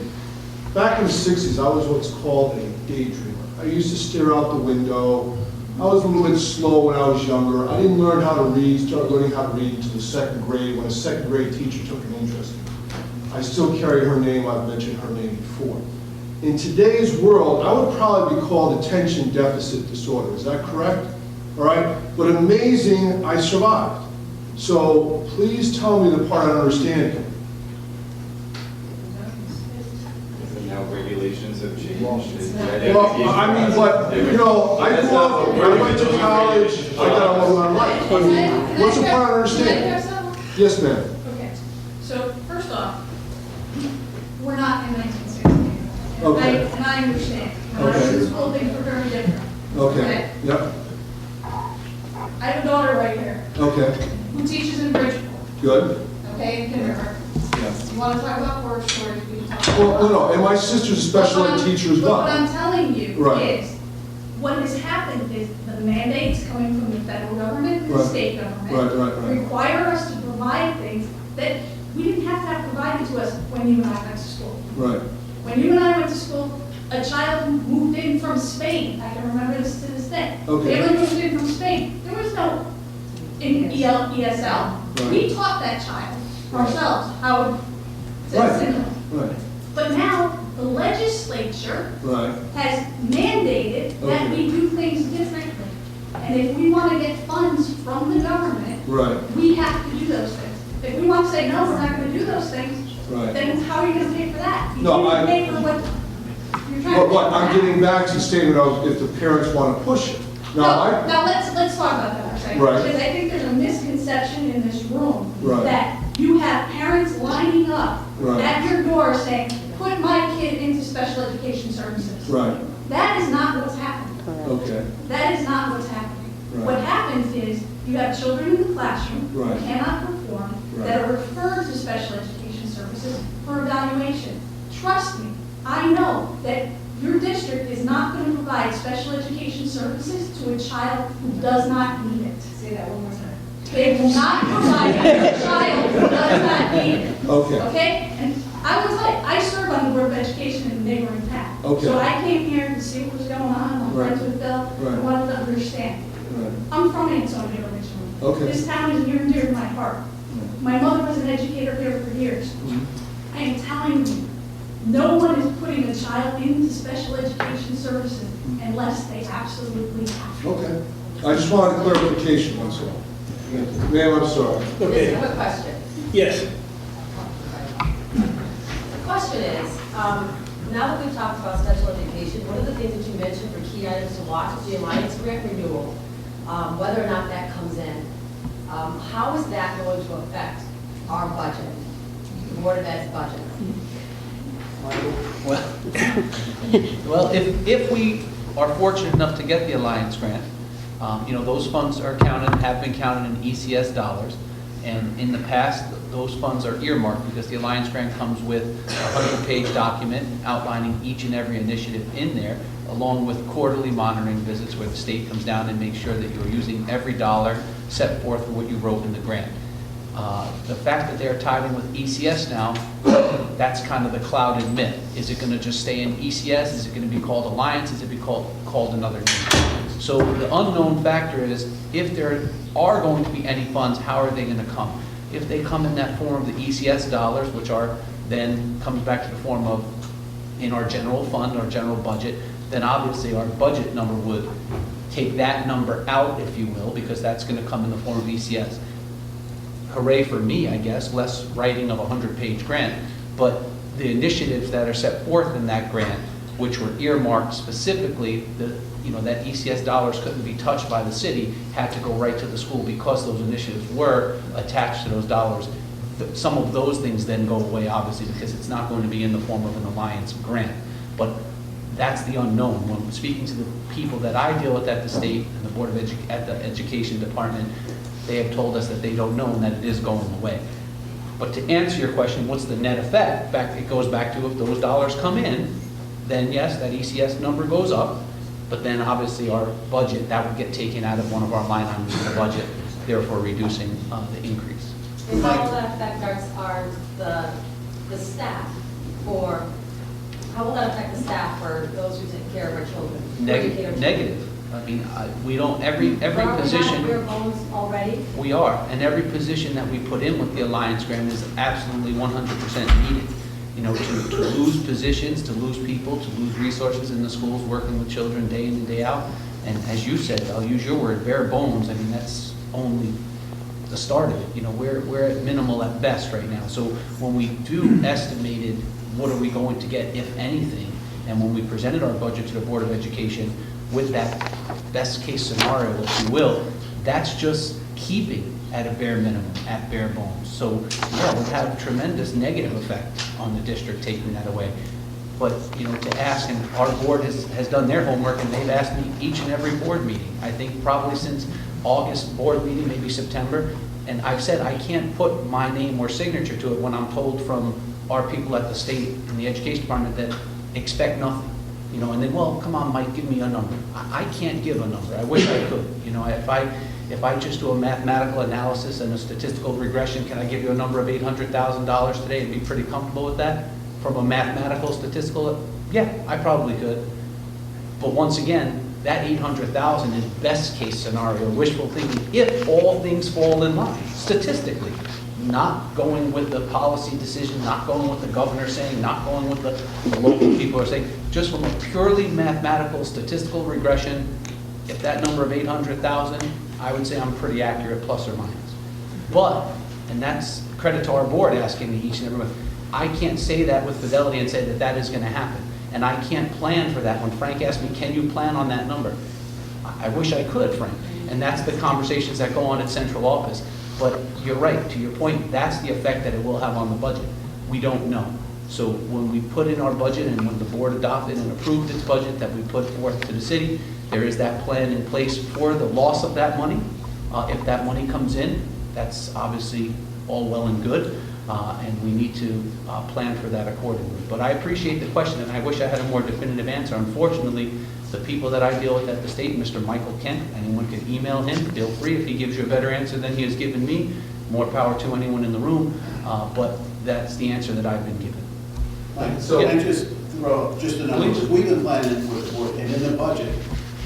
back in the 60s, I was what's called a daydreamer. I used to stare out the window. I was a little bit slow when I was younger. I didn't learn how to read, started learning how to read until the second grade, when a second grade teacher took an interest in me. I still carry her name, I've mentioned her name before. In today's world, I would probably be called attention deficit disorder, is that correct? All right, but amazing, I survived. So please tell me the part I don't understand here. Now regulations have changed. Well, I mean, but, you know, I grew up, I went to college, I got all my life. What's the part I don't understand? Yes, ma'am. Okay, so first off, we're not in 1960. Okay. And I understand. When I was in school, things were very different. Okay, yep, I have a daughter right here okay, who teaches in Bridgeport, good. okay, in kindergarten. You want to talk about horror stories, we can talk Well, about. no, and my sister's a special ed teacher as But what I'm well. telling you Right. is, what has happened is the mandates coming from the federal government and the Right. state government Right. require us to provide things that we didn't have to have provided to us when you and I went to school. Right, When you and I went to school, a child moved in from Spain. I can remember this to this day. Okay. Family moved in from Spain. There was no ESL. Right. We taught that child ourselves how to Right. assimilate. right, But now, the legislature right, has mandated that Okay. we do things differently. And if we want to get funds from the government, right, we have to do those things. If we want to say, no, we're not going to do those things, right. then how are you going to pay for that? You No, can't I- pay for what you're trying But to what, pay I'm for. getting back to the statement of if the parents want to push it. Now, Now, let's talk about that for a second. Right. Because I think there's a misconception in this room Right. that you have parents lining up Right. at your door saying, put my kid into special education services. Right, That is not what's happening. okay, That is not what's happening. Right. What happens is you have children in the classroom who Right. cannot perform, that are referred to special education services for evaluation. Trust me, I know that your district is not going to provide special education services to a child who does not need it. Say that one more time. They will not provide it to a child who does not need it. Okay. Okay? And I will tell you, I serve on the Board of Education in the neighboring town. Okay. So I came here to see what was going on. I'm Right. friends with Bill. I Right. wanted to understand. right, I'm from Ansonia originally. Okay. This town is near and dear to my heart. My mother was an educator here for years. Mhm. I am telling you, no one is putting a child into special education services unless they absolutely have to. okay. I just wanted clarification, that's all. Ma'am, I'm sorry. Just a Okay, quick question. yes. The question is, now that we've talked about special education, one of the things that you mentioned for key items to watch is the Alliance grant renewal, whether or not that comes in. How is that going to affect our budget, the Board of Ed's budget? Well, if we are fortunate enough to get the Alliance grant, those funds are counted, have been counted in ECS dollars. And in the past, those funds are earmarked because the Alliance grant comes with a 100-page document outlining each and every initiative in there, along with quarterly monitoring visits where the state comes down and makes sure that you're using every dollar set forth for what you wrote in the grant. The fact that they're tied in with ECS now, that's kind of the clouded myth. Is it going to just stay in ECS? Is it going to be called Alliance? Is it be called another name? So the unknown factor is, if there are going to be any funds, how are they going to come? If they come in that form of the ECS dollars, which are then comes back to the form of in our general fund, our general budget, then obviously our budget number would take that number out, if you will, because that's going to come in the form of ECS. Hooray for me, I guess, less writing of a 100-page grant, but the initiatives that are set forth in that grant, which were earmarked specifically, that ECS dollars couldn't be touched by the city, had to go right to the school because those initiatives were attached to those dollars. Some of those things then go away, obviously, because it's not going to be in the form of an Alliance grant. But that's the unknown. When speaking to the people that I deal with at the state and the Board of at the Education Department, they have told us that they don't know and that it is going away. But to answer your question, what's the net effect? It goes back to if those dollars come in, then yes, that ECS number goes up, but then obviously our budget, that would get taken out of one of our line items in the budget, therefore reducing the increase. And how will that affect the staff for, how will that affect the staff for those who take care of our children? Negative. I mean, we don't, every position. Are we not bare bones already? We are, and every position that we put in with the Alliance Grant is absolutely 100% needed. You know, to lose positions, to lose people, to lose resources in the schools, working with children day in and day out. And as you said, I'll use your word, bare bones, I mean, that's only the start of it. You know, we're at minimal at best right now. So when we do estimated what are we going to get, if anything, and when we presented our budget to the Board of Education with that best case scenario, if you will, that's just keeping at a bare minimum, at bare bones. So yeah, it would have a tremendous negative effect on the district taking that away. But, you know, to ask, and our board has done their homework, and they've asked me each and every board meeting, I think probably since August board meeting, maybe September, and I've said I can't put my name or signature to it when I'm told from our people at the state and the education department that expect nothing. You know, and then, well, come on, Mike, give me a number. I can't give a number. I wish I could. You know, if I just do a mathematical analysis and a statistical regression, can I give you a number of $800,000 today and be pretty comfortable with that? From a mathematical, statistical, yeah, I probably could. But once again, that $800,000 is best case scenario, wishful thinking, if all things fall in line, statistically. Not going with the policy decision, not going with the governor saying, not going with the local people are saying, just from a purely mathematical, statistical regression, if that number of 800,000, I would say I'm pretty accurate, plus or minus. But, and that's credit to our board asking me each and every month, I can't say that with fidelity and say that that is going to happen. And I can't plan for that. When Frank asked me, can you plan on that number? I wish I could, Frank. And that's the conversations that go on at central office. But you're right, to your point, that's the effect that it will have on the budget. We don't know. So when we put in our budget and when the board adopted and approved its budget that we put forth to the city, there is that plan in place for the loss of that money. If that money comes in, that's obviously all well and good, and we need to plan for that accordingly. But I appreciate the question, and I wish I had a more definitive answer. Unfortunately, the people that I deal with at the state, Mr. Michael Kent, anyone can email him, feel free. If he gives you a better answer than he has given me, more power to anyone in the room, but that's the answer that I've been given. Right, so Yeah. I just throw just a number. We've been planning for, and in the budget,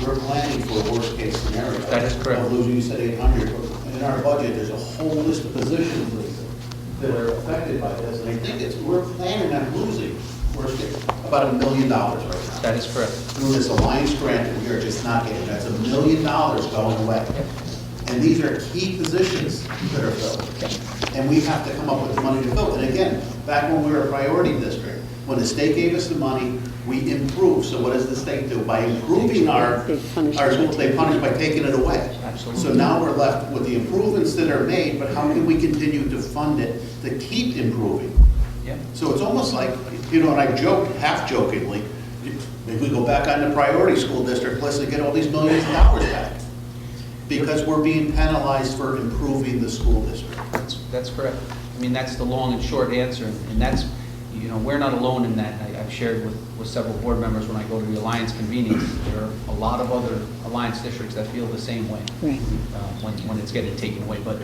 we're planning for a worst case scenario. That is correct. Of losing, you said 800, but in our budget, there's a whole list of positions that are affected by this, and I think we're planning on losing, worst case, about $1 million right now. That is correct. Through this Alliance grant that we are just not getting, that's $1 million going away. And these are key positions that are filled. And we have to come up with the money to fill. And again, back when we were a priority district, when the state gave us the money, we improved. So what does the state do? By improving our schools, they punish by taking it away. Absolutely. So now we're left with the improvements that are made, but how can we continue to fund it to keep improving? Yeah. So it's almost like, you know, and I joke, half jokingly, if we go back on the priority school district list and get all these millions of dollars back. Because we're being penalized for improving the school district. That's correct. I mean, that's the long and short answer, and that's, you know, we're not alone in that. I've shared with several board members when I go to the Alliance convenings. There are a lot of other Alliance districts that feel the same way when it's getting taken away. But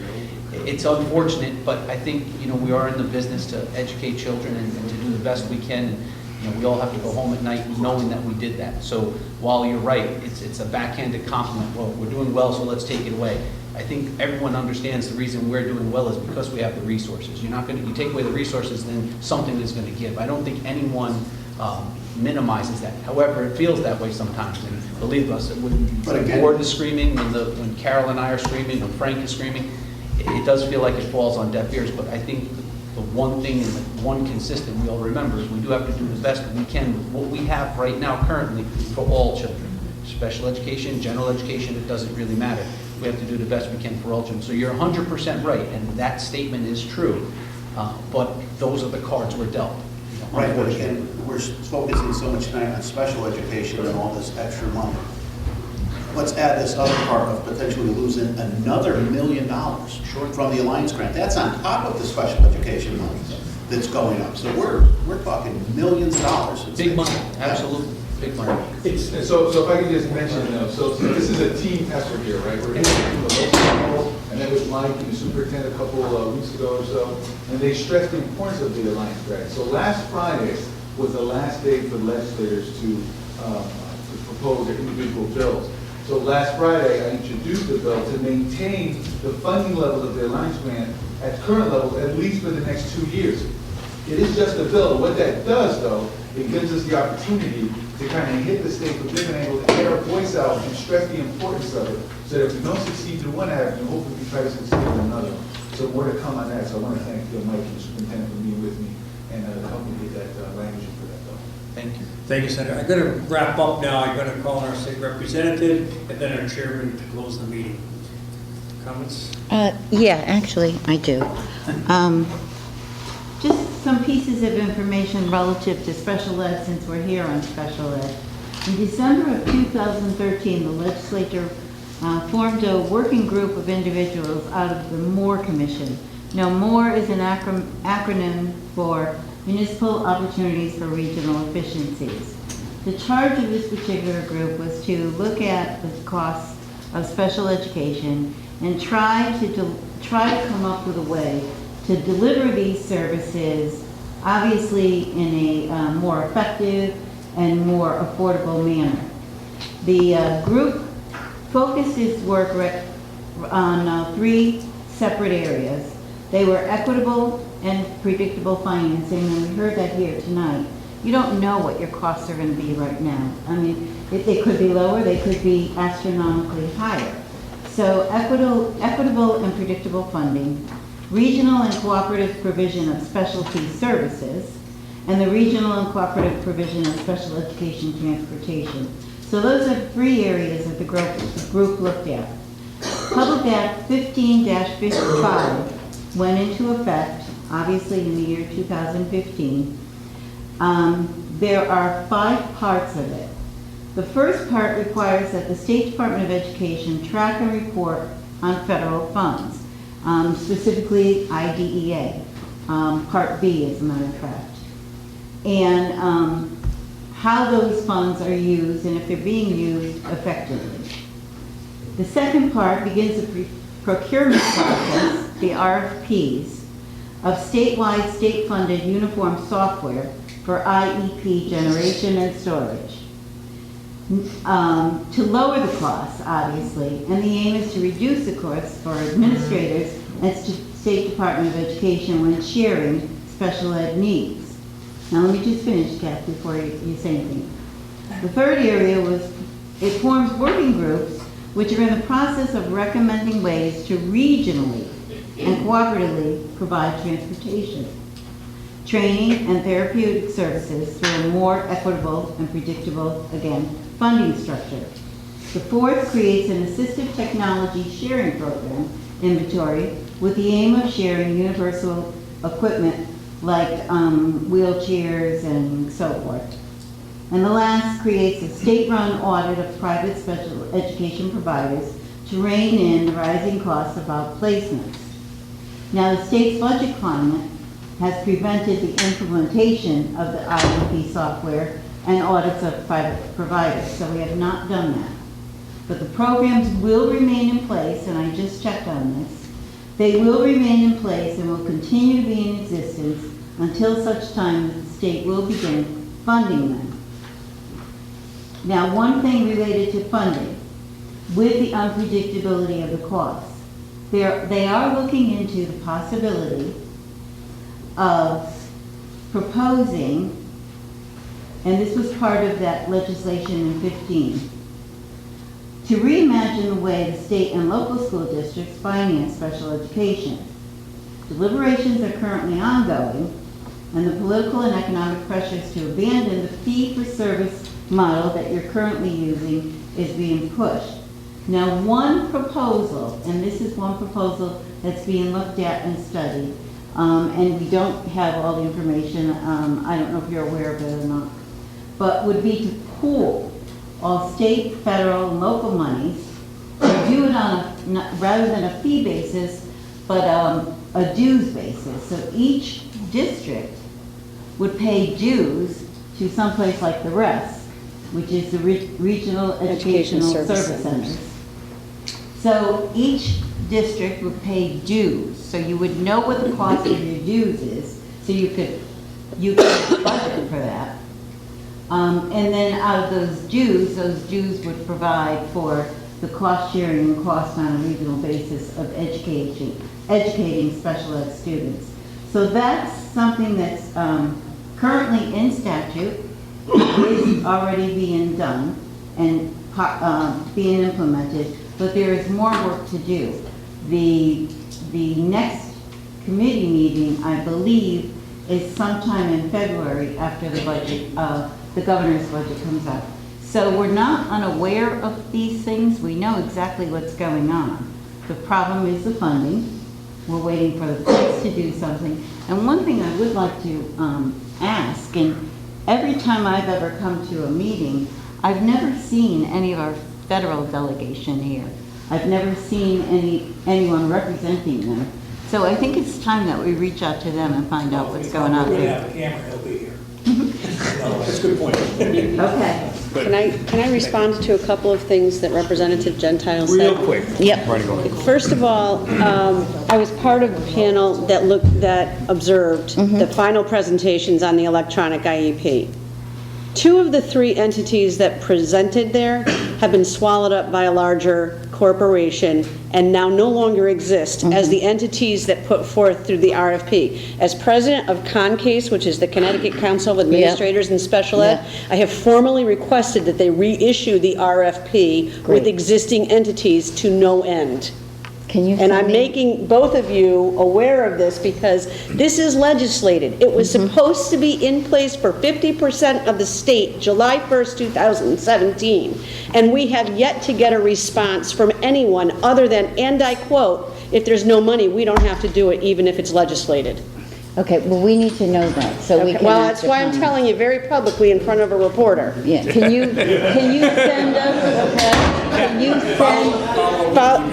it's unfortunate, but I think, you know, we are in the business to educate children and to do the best we can. And, you know, we all have to go home at night knowing that we did that. So while you're right, it's a backhanded compliment. Well, we're doing well, so let's take it away. I think everyone understands the reason we're doing well is because we have the resources. You're not going to, you take away the resources, then something is going to give. I don't think anyone minimizes that. However, it feels that way sometimes. And believe us, when the board is screaming, when Carol and I are screaming, when Frank is screaming, it does feel like it falls on deaf ears. But I think the one thing and the one consistent we all remember is we do have to do the best we can with what we have right now currently for all children. Special education, general education, it doesn't really matter. We have to do the best we can for all children. So you're 100% right, and that statement is true. But those are the cards we're dealt. Right, but again, we're focusing so much time on special education and all this extra money. Let's add this other part of potentially losing another $1 million from the Alliance grant. That's on top of the special education money that's going up. So we're talking millions of dollars. Big money, absolutely. big money. So if I could just mention, so this is a team effort here, right? We're here from the local level, and that was Mike and the superintendent a couple of weeks ago or so, and they stressed the importance of the Alliance grant. So last Friday was the last day for legislators to propose their individual bills. So last Friday, I introduced the bill to maintain the funding levels of the Alliance grant at current levels, at least for the next 2 years. It is just a bill. What that does, though, it gives us the opportunity to kind of hit the state with different angles and get our voice out and stress the importance of it, so that if we don't succeed through one avenue, hopefully we try to succeed in another. So more to come on that. So I want to thank Mike and the superintendent for being with me and helping me get that language for that bill. Thank you. Thank you, Senator. I'm going to wrap up now. I'm going to call on our state representative and then our chairman to close the meeting. Comments? Yeah, actually, I do. Just some pieces of information relative to special ed, since we're here on special ed. In December of 2013, the legislature formed a working group of individuals out of the MORE Commission. Now, MORE is an acronym for Municipal Opportunities for Regional Efficiencies. The charge of this particular group was to look at the costs of special education and try to come up with a way to deliver these services, obviously in a more effective and more affordable manner. The group focused its work on 3 separate areas. They were equitable and predictable financing, and we heard that here tonight. You don't know what your costs are going to be right now. I mean, they could be lower, they could be astronomically higher. So equitable and predictable funding, regional and cooperative provision of specialty services, and the regional and cooperative provision of special education transportation. So those are 3 areas that the group looked at. Public Act 15-55 went into effect, obviously in the year 2015. There are 5 parts of it. The first part requires that the State Department of Education track and report on federal funds, specifically IDEA, Part B as a matter of fact, and how those funds are used and if they're being used effectively. The second part begins the procurement process, the RFPs, of statewide state-funded uniform software for IEP generation and storage. To lower the costs, obviously, and the aim is to reduce the costs for administrators and State Department of Education when sharing special ed needs. Now let me just finish, Kath, before you say anything. The third area was, it forms working groups which are in the process of recommending ways to regionally and cooperatively provide transportation, training, and therapeutic services through a more equitable and predictable, again, funding structure. The fourth creates an assistive technology sharing program inventory with the aim of sharing universal equipment like wheelchairs and so forth. And the last creates a state-run audit of private special education providers to rein in the rising costs of outplacements. Now, the state's budget climate has prevented the implementation of the IEP software and audits of private providers, so we have not done that. But the programs will remain in place, and I just checked on this. They will remain in place and will continue to be in existence until such time that the state will begin funding them. Now, one thing related to funding, with the unpredictability of the costs, they are looking into the possibility of proposing, and this was part of that legislation in 15, to reimagine the way the state and local school districts finance special education. Deliberations are currently ongoing, and the political and economic pressures to abandon the fee-for-service model that you're currently using is being pushed. Now, one proposal, and this is one proposal that's being looked at and studied, and we don't have all the information, I don't know if you're aware of it or not, but would be to pool all state, federal, and local monies, and do it on a, rather than a fee basis, but a dues basis. So each district would pay dues to someplace like the rest, which is the Regional Education Educational Service Service Centers. Centers. So each district would pay dues, so you would know what the cost of your dues is, so you could budget for that. And then out of those dues would provide for the cost sharing and cost on a regional basis of educating special ed students. So that's something that's currently in statute, is already being done and being implemented, but there is more work to do. The next committee meeting, I believe, is sometime in February after the budget, the governor's budget comes out. So we're not unaware of these things. We know exactly what's going on. The problem is the funding. We're waiting for the states to do something. And one thing I would like to ask, and every time I've ever come to a meeting, I've never seen any of our federal delegation here. I've never seen anyone representing them. So I think it's time that we reach out to them and find out what's going on We're gonna there. have a camera, he'll be here. No, that's a good point. Okay. Can I respond to a couple of things that Representative Gentile said? Real quick. Yep. Ready to go. First of all, I was part of a panel that observed the final presentations on the electronic IEP. 2 of the 3 entities that presented there have been swallowed up by a larger corporation and now no longer exist as the entities that put forth through the RFP. As president of CONCASE, which is the Connecticut Council of Administrators in Special Ed, I have formally requested that they reissue the RFP with existing entities to no end. And I'm making both of you aware of this because this is legislated. It was supposed to be in place for 50% of the state July 1st, 2017. And we have yet to get a response from anyone other than, and I quote, if there's no money, we don't have to do it even if it's legislated. Okay, well, we need to know that, so we can. Well, that's why I'm telling you very publicly in front of a reporter. Yeah, can you send us, can you send?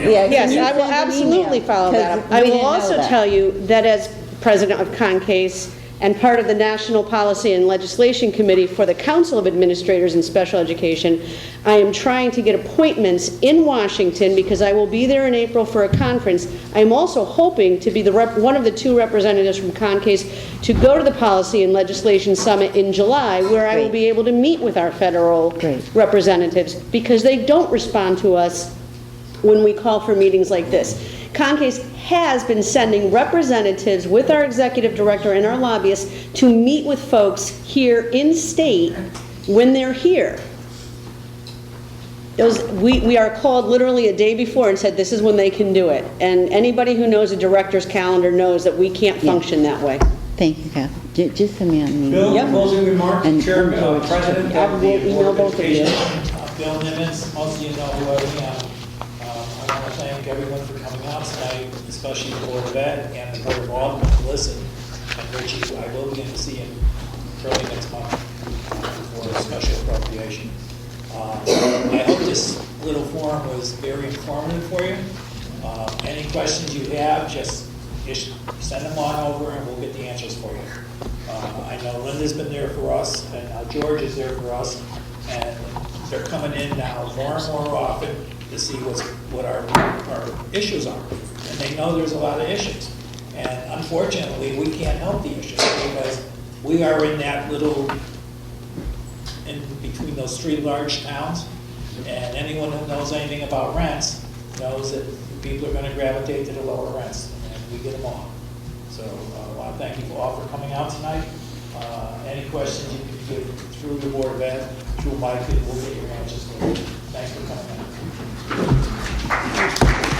Yes, I will absolutely follow that up. I will also tell you that as president of CONCASE and part of the National Policy and Legislation Committee for the Council of Administrators in Special Education, I am trying to get appointments in Washington because I will be there in April for a conference. I am also hoping to be one of the 2 representatives from CONCASE to go to the Policy and Legislation Summit in July, where I will be able to meet with our federal representatives because they don't respond to us when we call for meetings like this. CONCASE has been sending representatives with our executive director and our lobbyists to meet with folks here in state when they're here. We are called literally a day before and said this is when they can do it. And anybody who knows a director's calendar knows that we can't function that way. Thank you, Kathy. Just send me on the Bill, Yep. closing remarks, And Chairman, George. President I of will the email Board of both of you. Education. Bill Nimitz, most of you know who I am. I want to thank everyone for coming out tonight, especially the Board of Ed and the Board of Aldermen to listen. And Richie, I will begin to see him early next month for a special appropriation. I hope this little forum was very informative for you. Any questions you have, just send them on over and we'll get the answers for you. I know Linda's been there for us, and now George is there for us, and they're coming in now more and more often to see what our issues are. And they know there's a lot of issues. And unfortunately, we can't help the issues because we are in that little, in between those 3 large towns, and anyone who knows anything about rents knows that people are going to gravitate to the lower rents, and we get them all. So I want to thank you all for coming out tonight. Any questions you can give through the Board of Ed, through Mike, and we'll get your answers for you. Thanks for coming out.